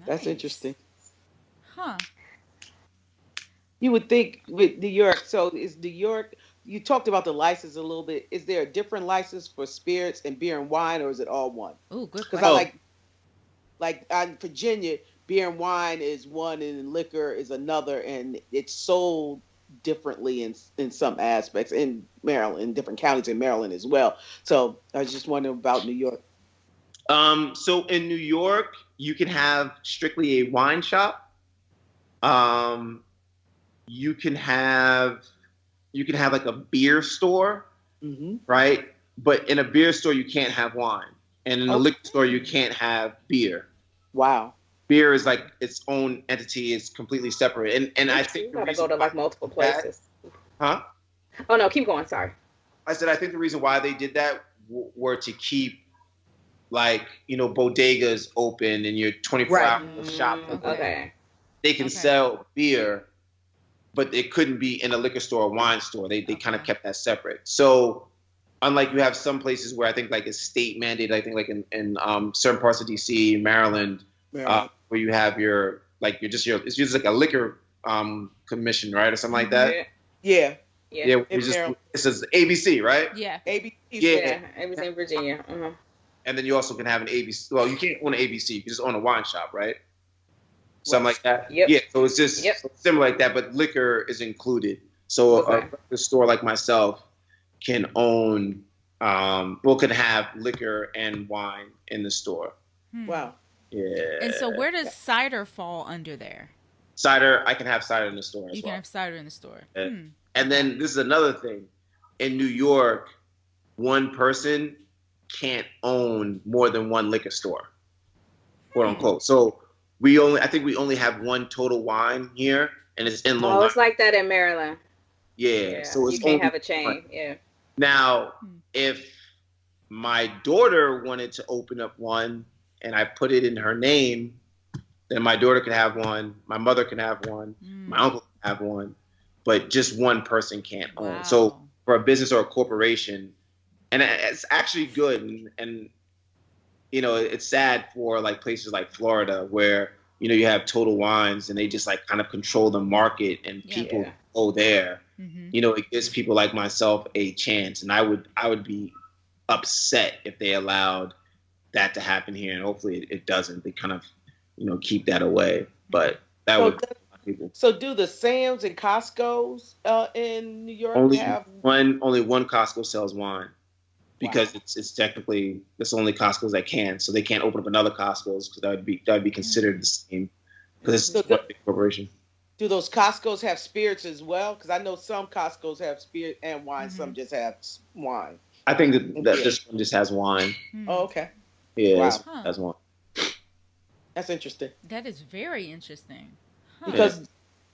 That's interesting. Huh. You would think with New York, so is New York, you talked about the license a little bit. Is there a different license for spirits and beer and wine, or is it all one? Oh, good Because question. I in Virginia, beer and wine is one and liquor is another, and it's sold differently in some aspects in Maryland, in different counties in Maryland as well. So I was just wondering about New York. So in New York, you can have strictly a wine shop. You can have like a beer store, right? But in a beer store, you can't have wine, and in a liquor store, you can't have beer. Wow. Beer is like its own entity; it's completely separate. And I think you gotta go to like multiple places. Huh? Oh no, keep going. Sorry. I said I think the reason why they did that were to keep bodegas open and your 24-hour shop. Okay. They can sell beer, but it couldn't be in a liquor store or wine store. They kind of kept that separate. So unlike you have some places where I think like it's state mandated, I think like in certain parts of DC, Maryland, where you have it's just like a liquor commission, right? Or something like that. Yeah. It says ABC, right? Yeah. ABC. Yeah. It was in Virginia. And then you also can have an ABC. Well, you can't own an ABC. You can just own a wine shop, right? Something like that. Yep. Yeah. So it's just similar like that, but liquor is included. So a store like myself can own, can have liquor and wine in the store. Wow. Yeah. And so where does cider fall under there? Cider, I can have cider in the store as well. You can have cider in the store. And then this is another thing. In New York, one person can't own more than one liquor store, quote unquote. So I think we only have one Total Wine here, and it's in Long Island. Oh, it's like that in Maryland. Yeah. So it's you can't have a chain. Yeah. Now, if my daughter wanted to open up one and I put it in her name, then my daughter can have one, my mother can have one, my uncle can have one, but just one person can't own. So for a business or a corporation, and it's actually good, and it's sad for like places like Florida where you have Total Wines, and they just like kind of control the market, and people go there. It gives people like myself a chance, and I would be upset if they allowed that to happen here, and hopefully it doesn't. They kind of keep that away, but that would. So do the Sam's and Costco's in New York only have one Costco sells wine, because it's technically that's the only Costco's that can, so they can't open up another Costco's, because that would be considered the same, because it's one big corporation. Do those Costco's have spirits as well? Because I know some Costco's have spirit and wine, some just have wine. I think that this one just has wine. Oh, okay. Yeah, this has wine. That's interesting. That is very interesting. Because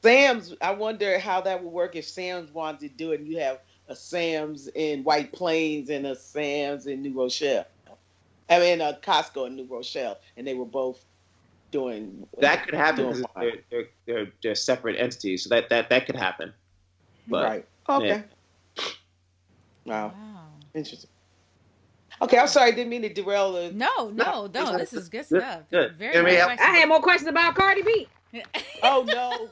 Sam's, I wonder how that would work if Sam's wanted to do it, and you have a Sam's in White Plains and a Sam's in New Rochelle. I mean, a Costco in New Rochelle, and they were both doing that. Could happen because they're separate entities, so that could happen. But, right. Okay. Yeah. Wow. Interesting. Okay, I'm sorry, I didn't mean to derail the. No. This is good stuff. Good. Very good I had more questions about Cardi B. Oh no.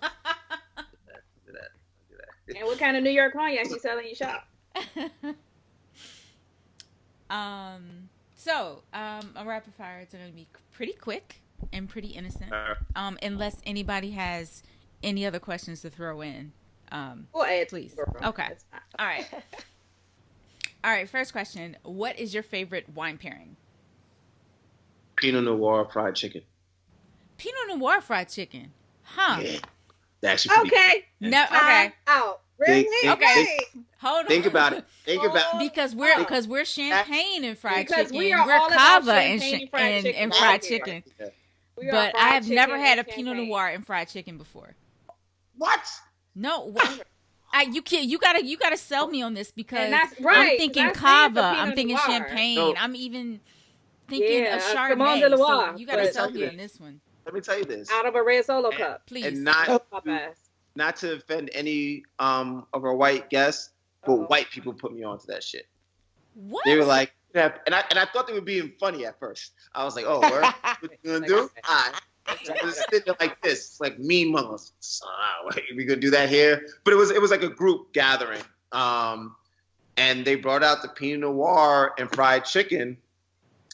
And what kind of New York cognac you selling in your shop? A rapid fire is going to be pretty quick and pretty innocent. Unless anybody has any other questions to throw in. Go ahead, please. Okay. All right. First question. What is your favorite wine pairing? Pinot Noir fried chicken. Pinot Noir fried chicken. Huh. Yeah. That's okay. No. Okay. Out. Really? Okay. Hold on. Think about it. Because we're champagne and fried chicken. We're cava and fried chicken. But I have never had a Pinot Noir and fried chicken before. What? No. You can't. You gotta sell me on this, because right, I'm thinking cava. I'm thinking champagne. No. I'm even thinking of Chardonnay. Simone de so you gotta sell me on this one. Let me tell you this. Out of a red Solo cup, please. And not to offend any of our white guests, but white people put me onto that shit. What? They were like, and I thought they were being funny at first. I was like, oh, what you gonna do? I was sitting there like this, like mean muggles. We gonna do that here? But it was like a group gathering, and they brought out the Pinot Noir and fried chicken,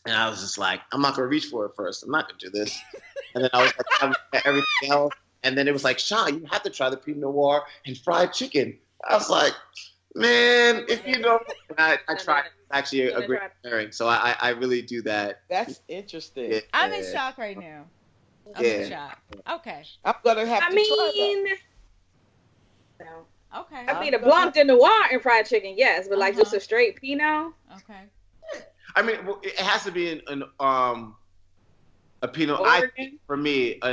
and I was just like, I'm not gonna reach for it first. I'm not gonna do this. And then I was like, I'm everything else. And then it was like, Sean, you have to try the Pinot Noir and fried chicken. I was like, man, if you don't. I tried. It's actually a great pairing. So I really do that. That's interesting. Yeah. I'm in shock right now. I'm in shock. Okay. I'm going to have to try that. No. Okay. I mean, a Blanc de Noir and fried chicken, yes. But like just a straight Pinot? Okay. I mean, it has to be a Pinot. Oregon? I think for me, a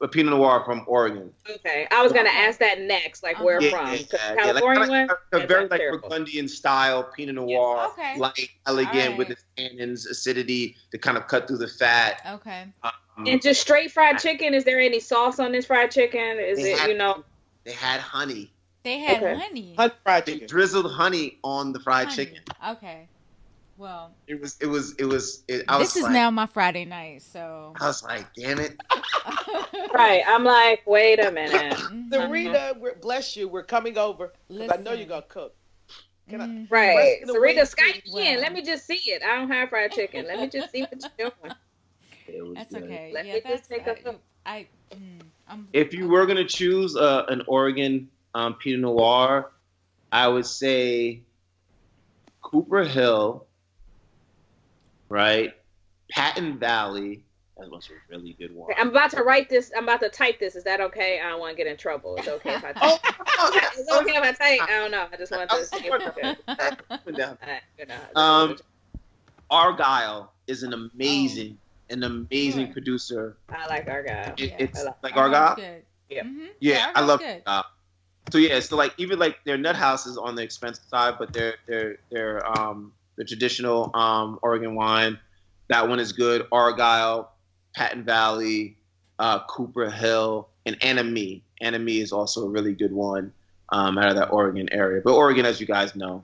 Pinot Noir from Oregon. Okay, I was gonna ask that next, like where from? California, a very like Burgundian style Pinot Noir, light, elegant, with its tannins, acidity to kind of cut through the fat. Okay. And just straight fried chicken. Is there any sauce on this fried chicken? Is it They had honey. They had honey. Fried chicken. They drizzled honey on the fried chicken. Okay. Well, this is now my Friday night, so I was like, damn it. Right. I'm like, wait a minute. Sarita, bless you. We're coming over because I know you're gonna cook. Right. Sarita, Skype in. Let me just see it. I don't have fried chicken. Let me just see what you're doing. That's okay. Let me just take a look. If you were gonna choose an Oregon Pinot Noir, I would say Cooper Hill. Right, Patton Valley. That was a really good one. I'm about to write this. I'm about to type this. Is that okay? I don't want to get in trouble. It's okay if I type. It's okay if I type. I don't know. I just want to see. Argyle is an amazing producer. I like Argyle. It's like Argyle. Yeah. Mm-hmm. Yeah, I love Argyle. So yeah, so like even like their nut house is on the expensive side, but they're the traditional Oregon wine. That one is good. Argyle, Patton Valley, Cooper Hill, and Anamie. Anamie is also a really good one out of that Oregon area. But Oregon, as you guys know,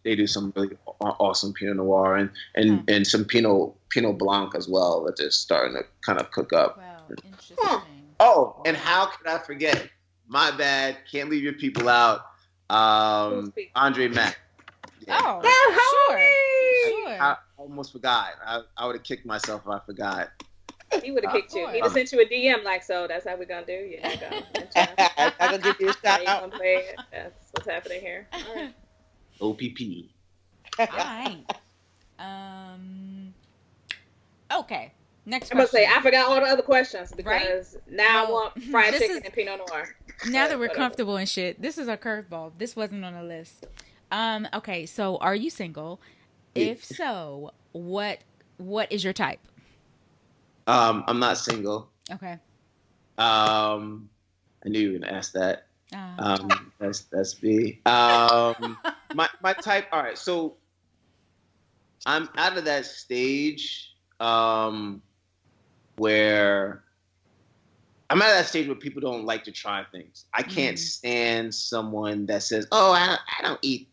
They do some really awesome Pinot Noir and some Pinot Blanc as well that they're starting to kind of cook up. Wow, interesting. Oh, and how could I forget? My bad. Can't leave your people out. Andre Mack. Yeah. Oh, sure. I almost forgot. I would have kicked myself if I forgot. He would have kicked you. He'd have sent you a DM like, so that's how we're going to do? Yeah, I'm going to give you a shout out. That's what's happening here. All right. OPP. All right. Okay. Next question. I'm going to say, I forgot all the other questions because now I want fried chicken and Pinot Noir. Now that we're comfortable and shit, this is a curveball. This wasn't on the list. Okay, so are you single? If so, what is your type? I'm not single. Okay. I knew you were gonna ask that. That's me. My type. All right, so I'm out of that stage where people don't like to try things. I can't stand someone that says, "Oh, I don't eat."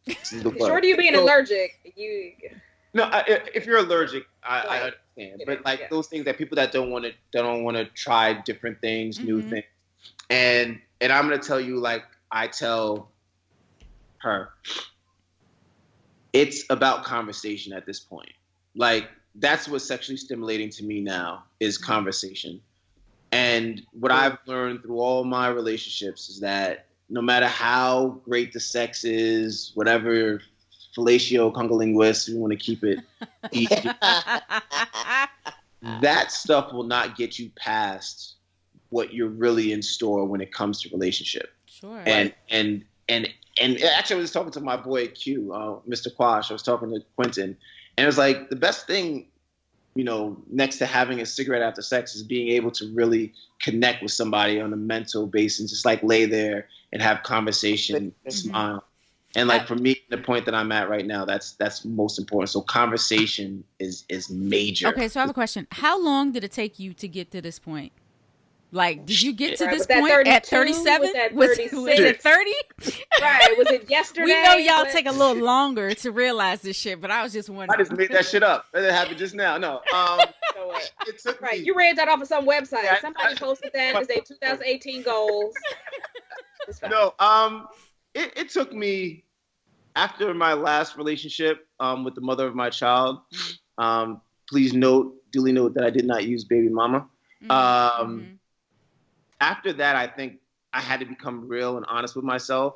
Short of you being allergic, No, if you're allergic, I understand. But like those things that people that don't want to try different things, new things, and I'm gonna tell you, like I tell her, it's about conversation at this point. Like that's what's sexually stimulating to me now is conversation. And what I've learned through all my relationships is that no matter how great the sex is, whatever fellatio congolinguist, you want to keep it easy, that stuff will not get you past what you're really in store when it comes to relationship. Sure. And actually, I was talking to my boy Q, Mr. Quash. I was talking to Quentin, and it was like the best thing, next to having a cigarette after sex is being able to really connect with somebody on a mental basis, just like lay there and have conversation, smile. And like for me, the point that I'm at right now, that's most important. So conversation is major. Okay, so I have a question. How long did it take you to get to this point? Like, did you get to this point at 37? Was it 30? Right. Was it yesterday? We know y'all take a little longer to realize this shit, but I was just wondering. I just made that shit up. That happened just now. No. It took me. You read that off of some website. Yeah, somebody posted that as a 2018 goals. No. It took me after my last relationship with the mother of my child. Please duly note that I did not use baby mama. After that, I think I had to become real and honest with myself.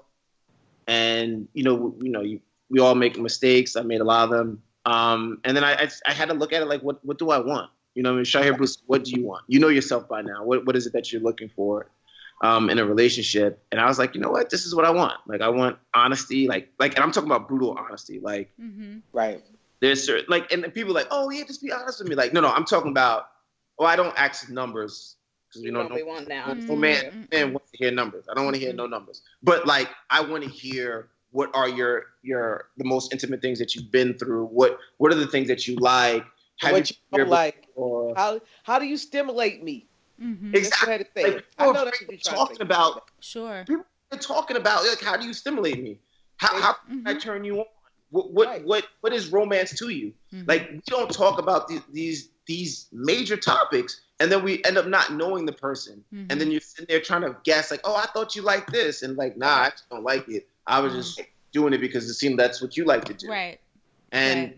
And, we all make mistakes. I made a lot of them. And then I had to look at it like, what do I want? Shaheer Brewster, what do you want? You know yourself by now. What is it that you're looking for in a relationship? And I was like, you know what? This is what I want. Like, I want honesty. And I'm talking about brutal honesty. Like, right. There's certain, and people are like, oh, yeah, just be honest with me. Like, no, I'm talking about, I don't ask numbers. Because we want now. Man wants to hear numbers. I don't want to hear no numbers. But like, I want to hear what are the most intimate things that you've been through. What are the things that you like? What you don't like? Or how do you stimulate me? Exactly. Like, I know that's what you're talking about. Sure. People are talking about like, how do you stimulate me? How can I turn you on? What is romance to you? Like, we don't talk about these major topics, and then we end up not knowing the person, and then you're sitting there trying to guess, like, oh, I thought you liked this, and like, nah, I just don't like it. I was just doing it because it seemed that's what you like to do, right? And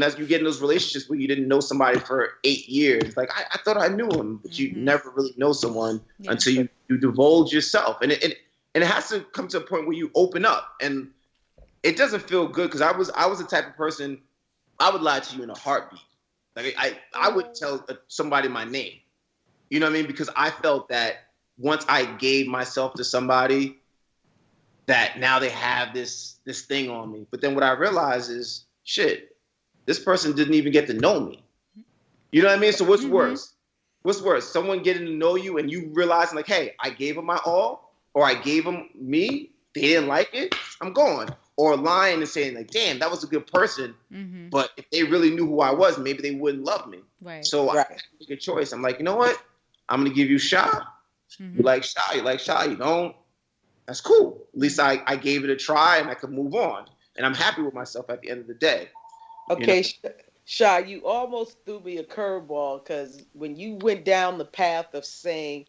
as you get in those relationships where you didn't know somebody for 8 years, like I thought I knew him, but you never really know someone until you divulge yourself, and it has to come to a point where you open up, and it doesn't feel good because I was the type of person, I would lie to you in a heartbeat. Like I would tell somebody my name, you know what I mean? Because I felt that once I gave myself to somebody, that now they have this thing on me. But then what I realized is, shit, this person didn't even get to know me. You know what I mean? So what's worse? What's worse? Someone getting to know you and you realizing like, hey, I gave them my all, or I gave them me, they didn't like it, I'm gone. Or lying and saying like, damn, that was a good person, but if they really knew who I was, maybe they wouldn't love me. Right. So I had to make a choice. I'm like, you know what? I'm gonna give you Sha. You like Sha. You like Sha. You don't. that's cool. At least I gave it a try and I could move on. And I'm happy with myself at the end of the day. Okay, Sha, you almost threw me a curveball because when you went down the path of saying,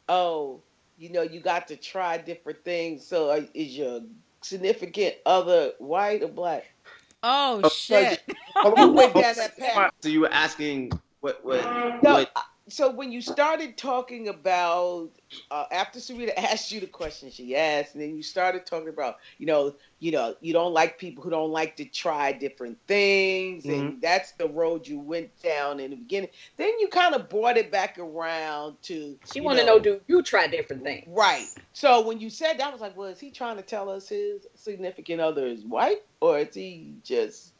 oh, you got to try different things. So is your significant other white or black? Oh, shit. You went down that path. So you were asking what? No, so when you started talking about after Sarita asked you the question she asked, and then you started talking about you don't like people who don't like to try different things, and that's the road you went down in the beginning. Then you kind of brought it back around to she want to know, do you try different things? Right. So when you said that, I was like, well, is he trying to tell us his significant other is white, or is he just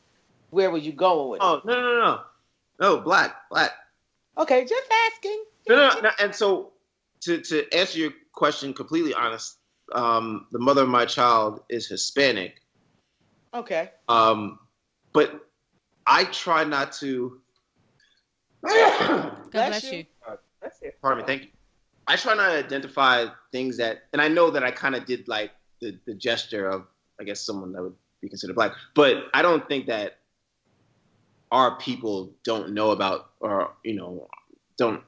where was you going with it? Oh, no, black. Okay, just asking. No. And so, to answer your question completely honest, the mother of my child is Hispanic. Okay. But I try not to. God bless you. Pardon me. Thank you. I try not to identify things that, and I know that I kind of did like the gesture of, I guess, someone that would be considered black, but I don't think that our people don't know about, or don't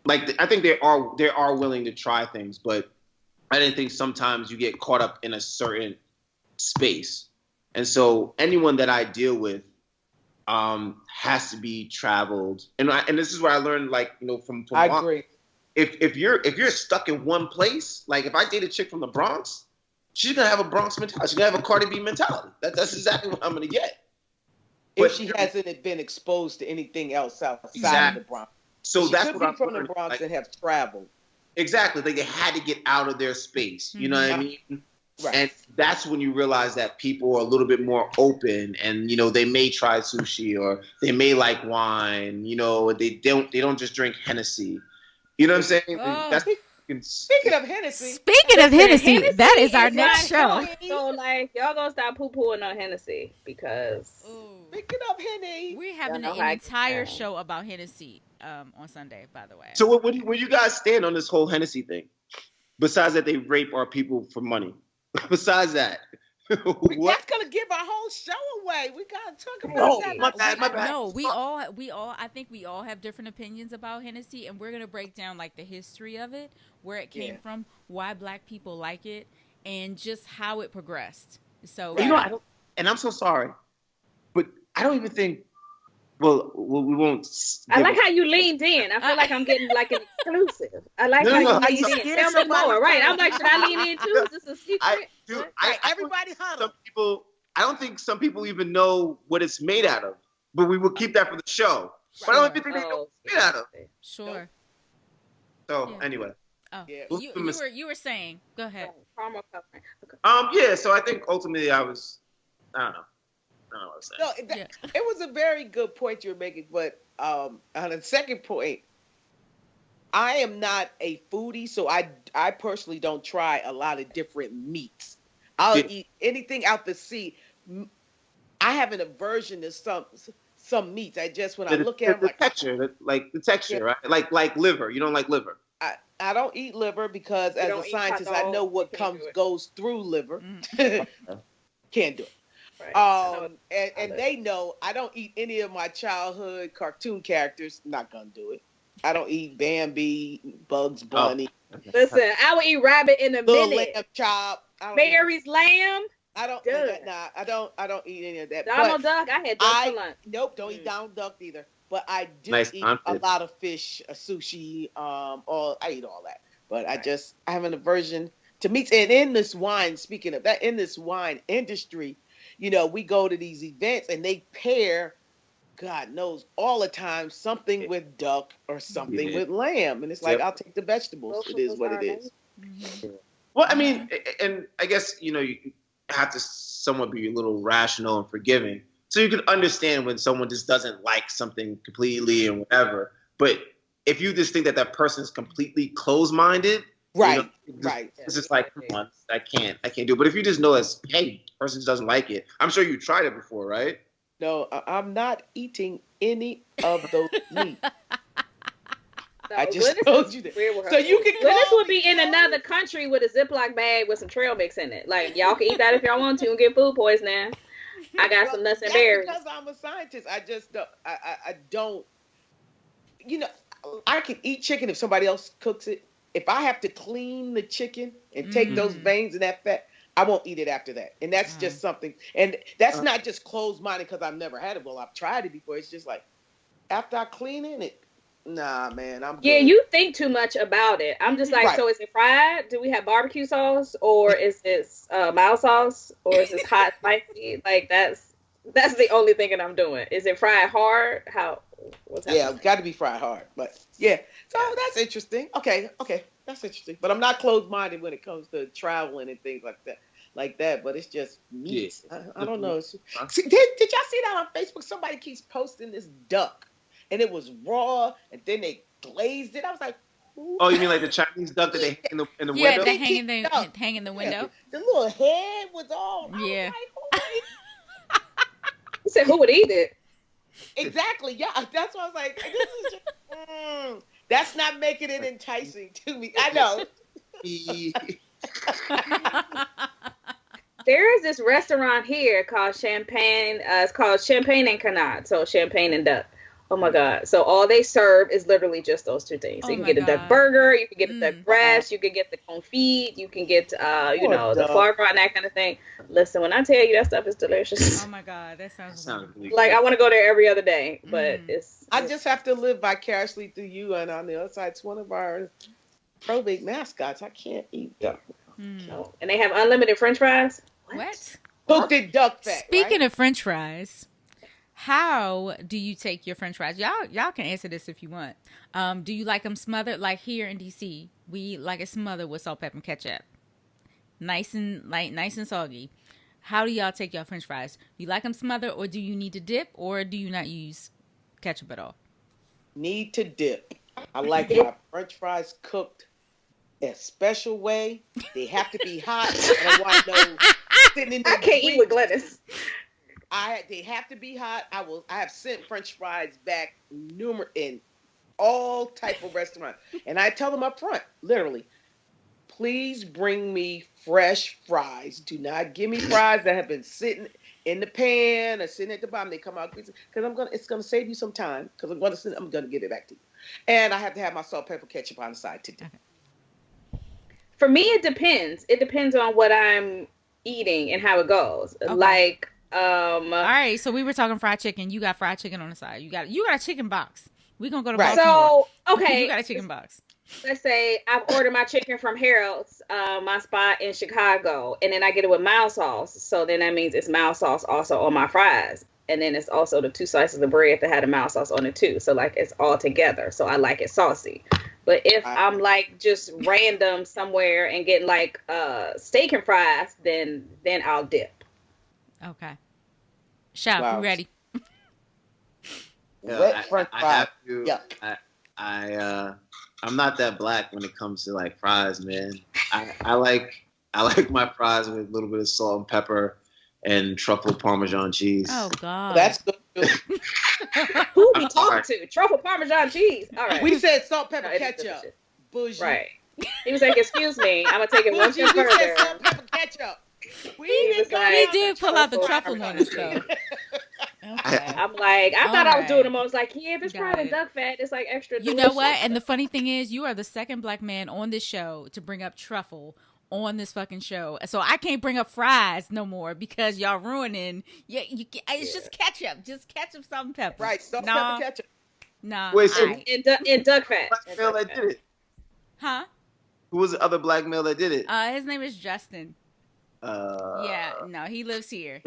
like. I think they are willing to try things, but I didn't think sometimes you get caught up in a certain space, and so anyone that I deal with has to be traveled, and this is where I learned, like, from I agree. If you're stuck in one place, like if I date a chick from the Bronx, she's gonna have a Bronx mentality. She's gonna have a Cardi B mentality. That's exactly what I'm gonna get. If she hasn't been exposed to anything else outside of the Bronx. So that's what I'm from the Bronx and have traveled. Exactly. Like they had to get out of their space. You know what I mean? Right. And that's when you realize that people are a little bit more open, and they may try sushi, or they may like wine. They don't just drink Hennessy. You know what I'm saying? Oh. Speaking of Hennessy. That is our next show. So, like, y'all gonna stop poo-pooing on Hennessy because. Speaking of Hennessy, we're having an entire show about Hennessy on Sunday, by the way. So, where do you guys stand on this whole Hennessy thing? Besides that, they rape our people for money. Besides that. That's gonna give our whole show away. We gotta talk about that. My bad. No, we all. I think we all have different opinions about Hennessy, and we're gonna break down like the history of it, where it came from, why Black people like it, and just how it progressed. So and I'm so sorry, but I don't even think. Well, we won't. I like how you leaned in. I feel like I'm getting like an exclusive. I like how you leaned in. Tell me more. Right? I'm like, should I lean in too? Is this a secret? Everybody holler. I don't think some people even know what it's made out of, but we will keep that for the show. Sure. But I don't even think they know what it's made out of. Sure. So anyway. Oh, yeah. You were saying. Go ahead. Caramel covering. Yeah. So I think ultimately I don't know. No, it was a very good point you were making, but on the second point, I am not a foodie, so I personally don't try a lot of different meats. I'll eat anything out the sea. I have an aversion to some meats. I just when I look at them, the texture, right? Like liver. You don't like liver. I don't eat liver because as a scientist, I know what goes through liver. Can't do it. Right. And they know I don't eat any of my childhood cartoon characters. Not gonna do it. I don't eat Bambi, Bugs Bunny. Listen, I would eat rabbit in a minute. Lamb chop. Mary's lamb. I don't do that. Nah, I don't eat any of that. Donald Duck. I had duck for lunch. Nope, don't eat Donald Duck either. But I do eat a lot of fish, sushi. I eat all that. But I have an aversion to meats. And in this wine, speaking of that, in this wine industry. We go to these events and they pair, God knows, all the time something with duck or something with lamb. And it's like, I'll take the vegetables. It is what it is. Mm-hmm. Well, I mean, and I guess, you have to somewhat be a little rational and forgiving. So you can understand when someone just doesn't like something completely and whatever. But if you just think that person is completely closed-minded, right. It's just like, come on, I can't do it. But if you just know that, hey, person just doesn't like it. I'm sure you tried it before, right? No, I'm not eating any of those meats. No, I just Glynis told is you that. weird with her So you food. can Glynis call would me, be in another country with a Ziploc bag with some trail mix in it. Like, y'all can eat that if y'all want to and get food poisoning. I got Well, some nuts and that's berries. because I'm a scientist. I just don't. I don't. You know, I can eat chicken if somebody else cooks it. If I have to clean the chicken and take those veins and that fat, I won't eat it after that. And that's just something. And that's not just closed-minded because I've never had it. Well, I've tried it before. It's just like after I clean it, nah, man, I'm Yeah, good. you think too much about it. I'm just like, Right. so is it fried? Do we have barbecue sauce, or is this mild sauce, or is this hot spicy? Like that's the only thing that I'm doing. Is it fried hard? What's Yeah, happening? it's got to be fried hard. But yeah, so that's interesting. Okay, that's interesting. But I'm not closed-minded when it comes to traveling and things like that. But it's just meat. Yeah. I don't know. See, did y'all see that on Facebook? Somebody keeps posting this duck, and it was raw, and then they glazed it. I was like, ooh. Oh, you mean like the Chinese duck that they hang in the Yeah, window? they hang in the window. The little head was all. I Yeah. was like, who would eat? You said who would eat it? Exactly. Yeah, that's why I was like, this is just. That's not making it enticing to me. I know. There is this restaurant here called Champagne. It's called Champagne and Canard. So champagne and duck. Oh my God. So all they serve is literally just those two things. Oh You can my get a duck God. burger, you can get a duck breast, you can get the confit, you can get the foie gras and that kind of thing. Listen, when I tell you that stuff is delicious. Oh my God, that sounds really Like I want to go there every other day, but I just have to live vicariously through you, and on the other side, it's one of our probate mascots. I can't eat duck. No. And they have unlimited French fries. What? Cooked in duck fat. Speaking right? of French fries, how do you take your French fries? Y'all can answer this if you want. Do you like them smothered? Like here in DC, we like it smothered with salt, pepper, and ketchup, nice and soggy. How do y'all take your French fries? You like them smothered, or do you need to dip, or do you not use ketchup at all? Need to dip. I like my French fries cooked a special way. They have to be hot. I don't want no sitting in the I can't eat with Glennis. They have to be hot. I have sent French fries back in all type of restaurants, and I tell them up front, literally, please bring me fresh fries. Do not give me fries that have been sitting in the pan or sitting at the bottom. They come out because it's gonna save you some time because I'm gonna give it back to you, and I have to have my salt, pepper, ketchup on the side to do. Okay. For me, it depends. It depends on what I'm eating and how it goes. Okay. Like, all right. So we were talking fried chicken. You got fried chicken on the side. You got a chicken box. We gonna go to Baltimore. So okay, you got a chicken box. Let's say I've ordered my chicken from Harold's, my spot in Chicago, and then I get it with mild sauce. So then that means it's mild sauce also on my fries. And then it's also the 2 slices of bread that had a mild sauce on it too. So like it's all together. So I like it saucy. But if I'm like just random somewhere and getting like steak and fries, then I'll dip. Okay. Shop, you ready? Wet French I fries. have to. Yeah. I'm not that black when it comes to like fries, man. I like my fries with a little bit of salt and pepper and truffle Parmesan cheese. Oh God. That's good. Who we talking to? Truffle Parmesan cheese. All right. We said salt, pepper, No, ketchup. Bougie. Right. He was like, "Excuse me, I'm gonna take it one Bougie, step we further." said salt, pepper, ketchup. He was like, He did pull out the truffle truffle on us though. Okay. I'm like, I thought I was doing them. I was like, yeah, if it's Got fried in it. duck fat, it's like extra You delicious. know what? And the funny thing is, you are the second black man on this show to bring up truffle on this fucking show. So I can't bring up fries no more because y'all ruining. It's just ketchup. Just ketchup, salt, and pepper. Right, salt, pepper, ketchup. Nah. Wait, so- aight. in duck fat. Black male that did it. Huh? Who was the other black male that did it? His name is Justin. Yeah. No, he lives here.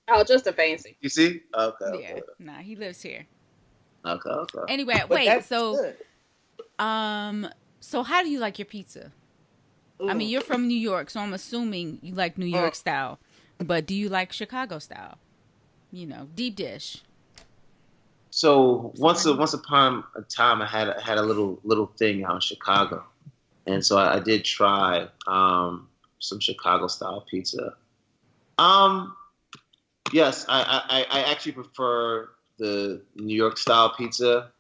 Oh, just a fancy. You see? Okay. Yeah. Okay. Nah, he lives here. Okay. Anyway, But wait. that's So, good. so how do you like your pizza? I mean, you're from New York, so I'm assuming you like New York style. But do you like Chicago style? You know, deep dish. So once upon a time, I had a little thing out in Chicago, and so I did try some Chicago style pizza. Yes, I actually prefer the New York style pizza.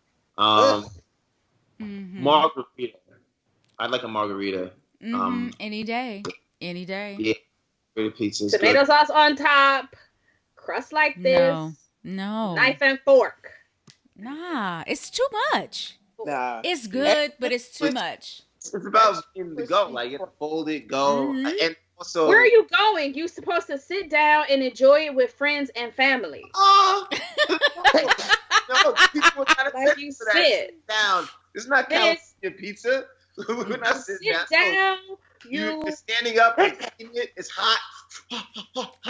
Mm-hmm. Margarita. I'd like a margarita. Any day. Any day. Yeah, margarita pizza is Tomato good. sauce on top, crust like this, No. knife and fork. Nah, it's too much. Nah. It's good, but it's too much. It's about getting to go. Like, you have to fold it, go. And also... Where are you going? You're supposed to sit down and enjoy it with friends and family. No, people gotta Like you sit down. It's not California pizza. We're not sitting down. You're standing up and eating it. It's hot.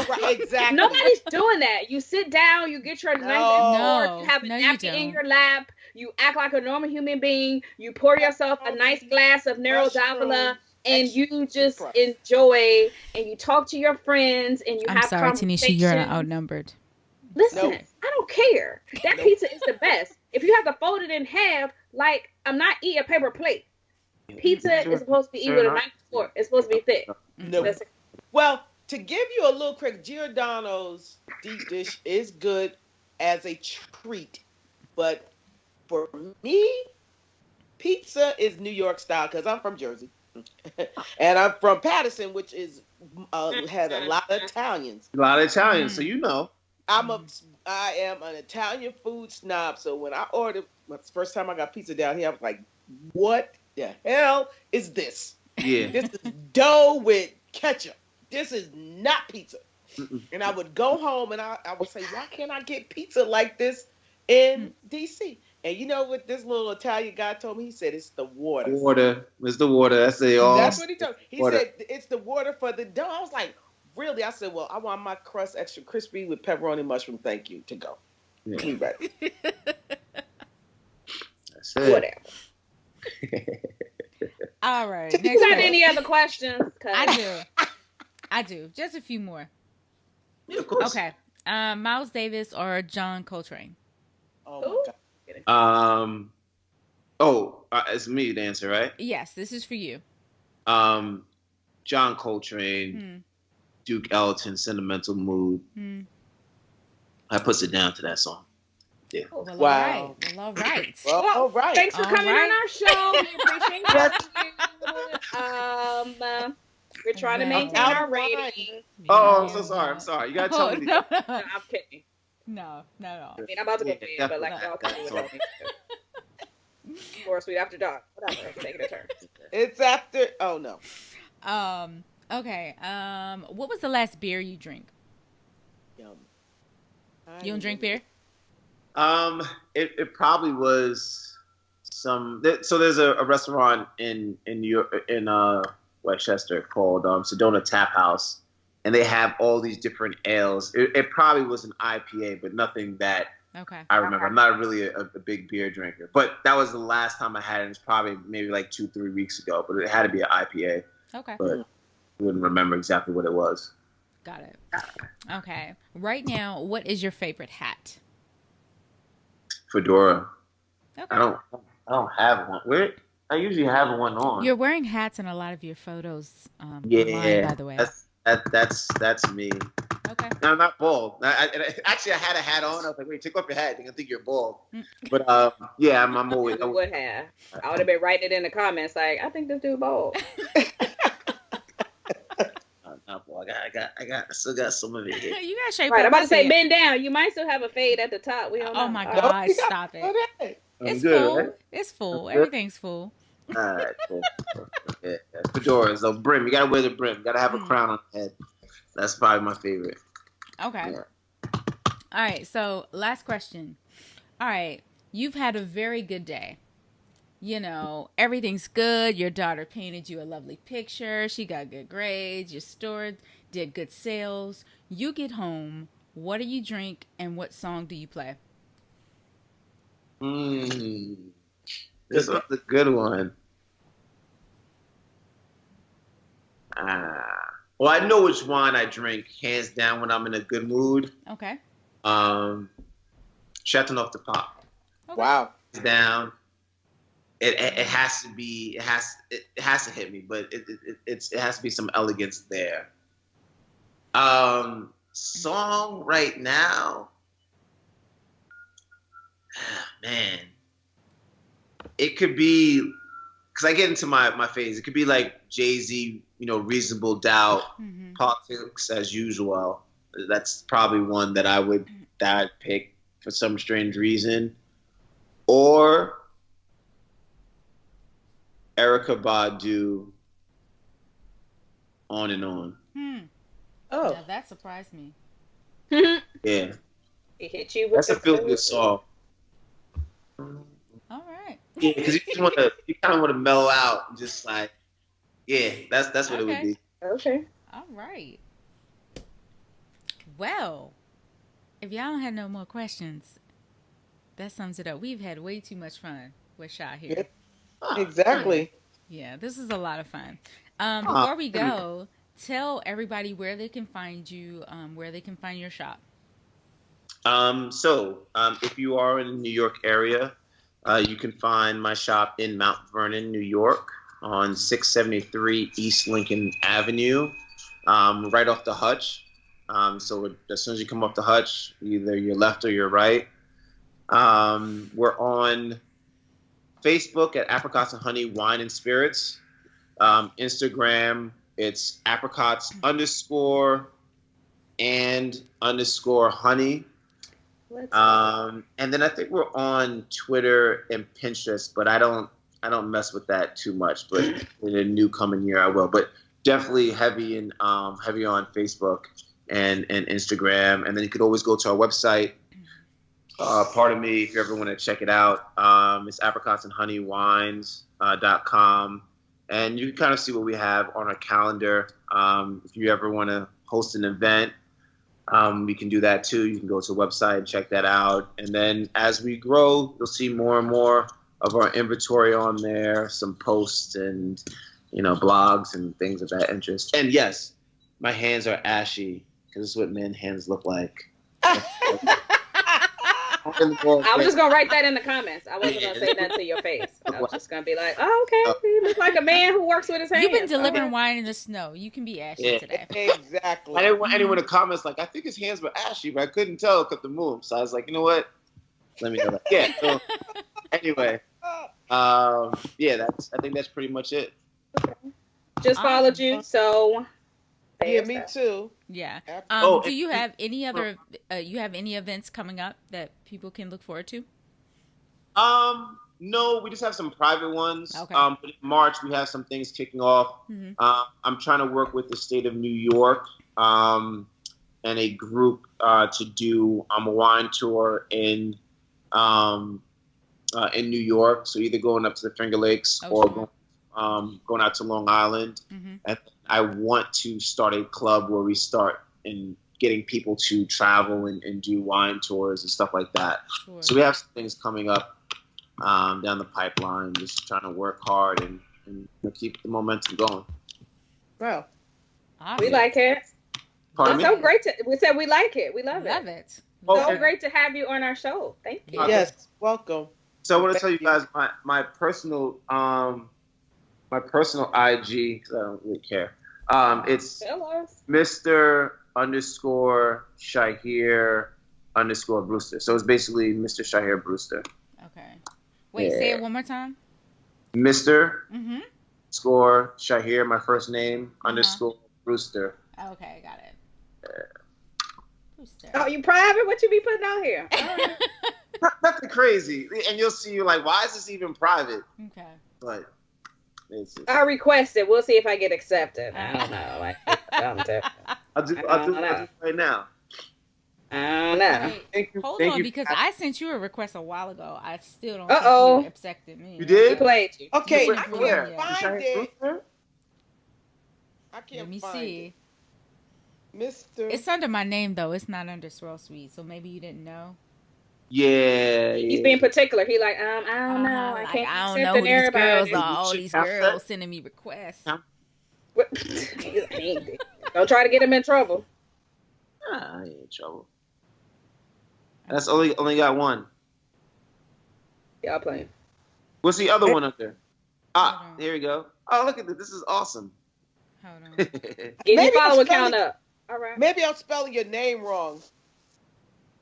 Right, exactly. Nobody's doing that. You sit down, you get your knife and fork, you have a napkin in your lap, you act like a normal human being, you pour yourself a nice glass of Nero d'Avola, and you just enjoy, and you talk to your friends, and you have conversations. Tanisha, you're outnumbered. Listen, I don't care. That pizza is the best. If you have to fold it in half, like, I'm not eating a paper plate. Pizza is supposed to be eaten with a knife and fork. It's supposed to be thick. No. Well, to give you a little credit, Giordano's deep dish is good as a treat. But for me, pizza is New York style because I'm from Jersey. And I'm from Patterson, which is has a lot of Italians. A lot of Italians, so you know. I am an Italian food snob, so when I ordered the first time I got pizza down here, I was like, what the hell is this? Yeah. This is dough with ketchup. This is not pizza. And I would go home and I would say, why can't I get pizza like this in D.C.? And you know what this little Italian guy told me? He said, it's the water. Water. It's the water. That's what he told me. He said, it's the water for the dough. I was like, really? I said, well, I want my crust extra crispy with pepperoni mushroom. Thank you. To go. Yeah. We ready. That's it. Whatever. All right. You got any other questions? I do. Just a few more. Yeah, of course. Okay. Miles Davis or John Coltrane? Oh, my God. It's me to answer, right? Yes, this is for you. John Coltrane, Duke Ellington, Sentimental Mood. I puts it down to that song. Yeah. Well, wow. All right. Well, all right. Thanks for coming on our show. We appreciate you. We're trying to maintain our rating. I'm so sorry. I'm sorry. You gotta tell me. No. I'm kidding. No. I mean, I'm about to go to bed, but like y'all can do without me. Swirl Suite after dark. Whatever. Taking a turn. It's after. Oh no. Okay. What was the last beer you drank? You don't drink beer? It probably was some. So there's a restaurant in New York, in Westchester called Sedona Tap House, and they have all these different ales. It probably was an IPA, but nothing that I remember. I'm not really a big beer drinker, but that was the last time I had it. It's probably maybe like 2-3 weeks ago, but it had to be an IPA. Okay. But I wouldn't remember exactly what it was. Got it. Okay. Right now, what is your favorite hat? Fedora. Okay. I don't have one. I usually have one on. You're wearing hats in a lot of your photos. Online, by the way. That's me. Okay. No, I'm not bald. Actually, I had a hat on. I was like, wait, take off your hat. They're gonna think you're bald. But yeah, I'm always. I would have. I would have been writing it in the comments like, I think this dude bald. Not bald. I still got some of it here. You gotta shape. Right, up. I'm about to say bend down. You might still have a fade at the top. We don't know. Oh my God! Stop it. It's full. Right? It's full. Everything's full. All right, cool. Yeah. Fedoras, the brim. You gotta wear the brim. You gotta have a crown on the head. That's probably my favorite. Okay. Yeah. All right. So last question. All right. You've had a very good day. You know, everything's good. Your daughter painted you a lovely picture. She got good grades. Your store did good sales. You get home. What do you drink and what song do you play? This was a good one. Well, I know which wine I drink, hands down, when I'm in a good mood. Okay. Chateauneuf de Pape. Okay. Wow. Down. It has to be. It has to hit me, but it has to be some elegance there. Song right now. Man. it could be, because I get into my phase. It could be like Jay-Z, Reasonable Doubt, Politics as Usual. That's probably one that I'd pick for some strange reason. Or Erykah Badu, On and On. Oh, yeah, that surprised me. Yeah. It hit you with That's a feel-good song. All right. Yeah, because you kind of want to mellow out, and just like, yeah, that's what it would be. Okay. All right. Well, if y'all don't have no more questions, that sums it up. We've had way too much fun with Shaheer here. Exactly. Yeah, this is a lot of fun. Before we go, tell everybody where they can find you, where they can find your shop. So if you are in the New York area, you can find my shop in Mt Vernon, New York, on 673 East Lincoln Avenue, right off the Hutch. So as soon as you come off the Hutch, either your left or your right. We're on Facebook at Apricots and Honey Wine and Spirits. Instagram, it's apricots _and_ honey. And then I think we're on Twitter and Pinterest, but I don't mess with that too much. But in the new coming year, I will. But definitely heavy on Facebook and Instagram. And then you could always go to our website. Pardon me, if you ever want to check it out. It's apricotsandhoneywines.com. And you can kind of see what we have on our calendar. If you ever want to host an event, we can do that too. You can go to the website and check that out. And then as we grow, you'll see more and more of our inventory on there, some posts and, blogs and things of that interest. And yes, my hands are ashy because this is what men's hands look like. I was just gonna write that in the comments. I wasn't gonna say that to your face. I was just gonna be like, "Oh, okay, he looks like a man who works with his hands." You've been delivering wine in the snow. You can be ashy today. Exactly. I didn't want anyone to comment like, I think his hands were ashy, but I couldn't tell because the move. So I was like, you know what? Let me know that. Yeah. So anyway, I think that's pretty much it. Just followed you, so. Yeah, me too. Yeah. Do you have any events coming up that people can look forward to? No, we just have some private ones. Okay. But in March we have some things kicking off. Mm-hmm. I'm trying to work with the state of New York and a group to do a wine tour in New York. So either going up to the Finger Lakes or going out to Long Island. Mm-hmm. And I want to start a club where we start in getting people to travel and do wine tours and stuff like that. Sure. So we have some things coming up down the pipeline, just trying to work hard and keep the momentum going. Wow. Awesome. We like it. Pardon me? So great we said we like it. We love it. Okay. So great to have you on our show. Thank you. Yes, welcome. So I want to tell you guys my personal IG, because I don't really care. It's Mr_Shaheer_Brewster. So it's basically Mr. Shaheer Brewster. Okay. Wait, say it one more time. Mr. Mm-hmm. Score Shaheer, my first name, _ Brewster. Okay, got it. Brewster. Oh, you private? What you be putting out here? All right. Nothing crazy. And you'll see, you're like, why is this even private? Okay. But it's just, I requested. We'll see if I get accepted. I don't know. I'll do it right now. I don't know. Wait, hold on, because I sent you a request a while ago. I still don't think you accepted me. You did? He played you. Okay, You I went can't for find it. I can't Let me find see. it. Mr. It's under my name though. It's not under Swirl Suite, so maybe you didn't know. Yeah. He's being particular. He like, I don't know. I can't I don't accept know who these everybody. girls are. All these girls sending me requests. Don't try to get him in trouble. I ain't in trouble. That's only got one. Y'all playing. What's the other one up there? Hold on. There we go. Oh, look at this. This is awesome. Hold on. Get your follower count up. All right. Maybe I'm spelling your name wrong.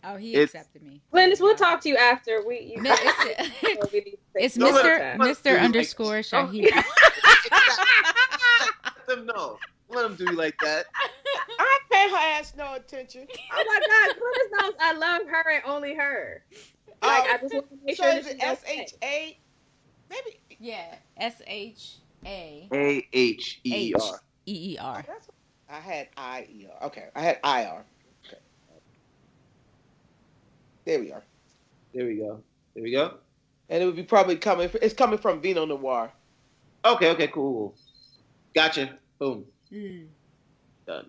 Oh, he It's- accepted me. Glennis, we'll talk to you after It's Don't let Mr. him- Mr. Like, underscore don't- Shaheer. Let them know. Let them do you like that. I pay her ass no attention. Oh my God, Glennis knows I love her and only her. Like, I just want to make So sure is that it she's okay. SHA? Maybe. Yeah, SHA AHEER. EER. That's what I had IER. Okay, I had IR. Okay. There we are. There we go. There we go. And it would be probably coming. It's coming from Vino Noir. Okay, cool. Gotcha. Boom. Done.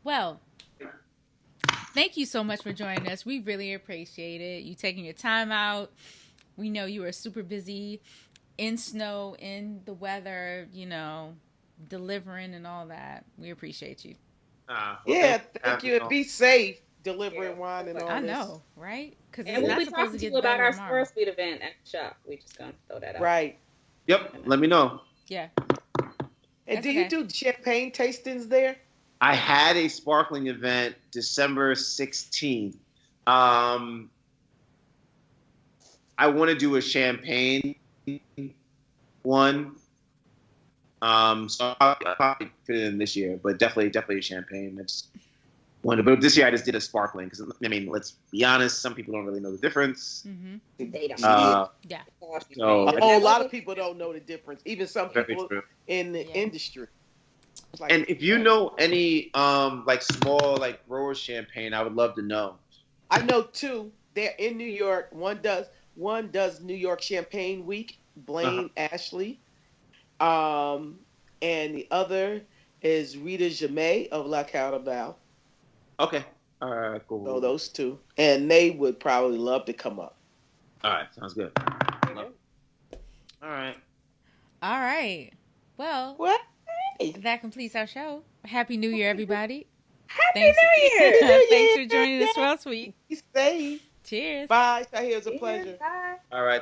Well, thank you so much for joining us. We really appreciate it. You taking your time out. We know you are super busy in snow, in the weather, delivering and all that. We appreciate you. Yeah, thank you. And be safe delivering wine and all I this. know, right? Because And we'll be talking to you about our Swirl Suite event at the shop. We just gonna throw that out. Right. Yep. Let me know. Yeah. And That's do you okay. do champagne tastings there? I had a sparkling event December 16th. I want to do a champagne one. So I'll probably fit it in this year, but definitely a champagne. That's one. But this year I just did a sparkling because let's be honest, some people don't really know the difference. Mm-hmm. They don't. Yeah. So A lot of people don't know the difference. Even some Very people true. in the industry. It's like, And if you know any like small like grower champagne, I would love to know. I know two. They're in New York. One does New York Champagne Week. Blaine Ashley. And the other is Rita Jamay of La Carabao. Okay. All right. Cool. So those two, and they would probably love to come up. All right. Sounds good. All right. All right. Well, What? that completes our show. Happy New Year, everybody. Happy Thanks. New Year! Thanks for joining the Swirl Suite. Be safe. Cheers. Bye. Shaheer, it was a pleasure. Bye. All right.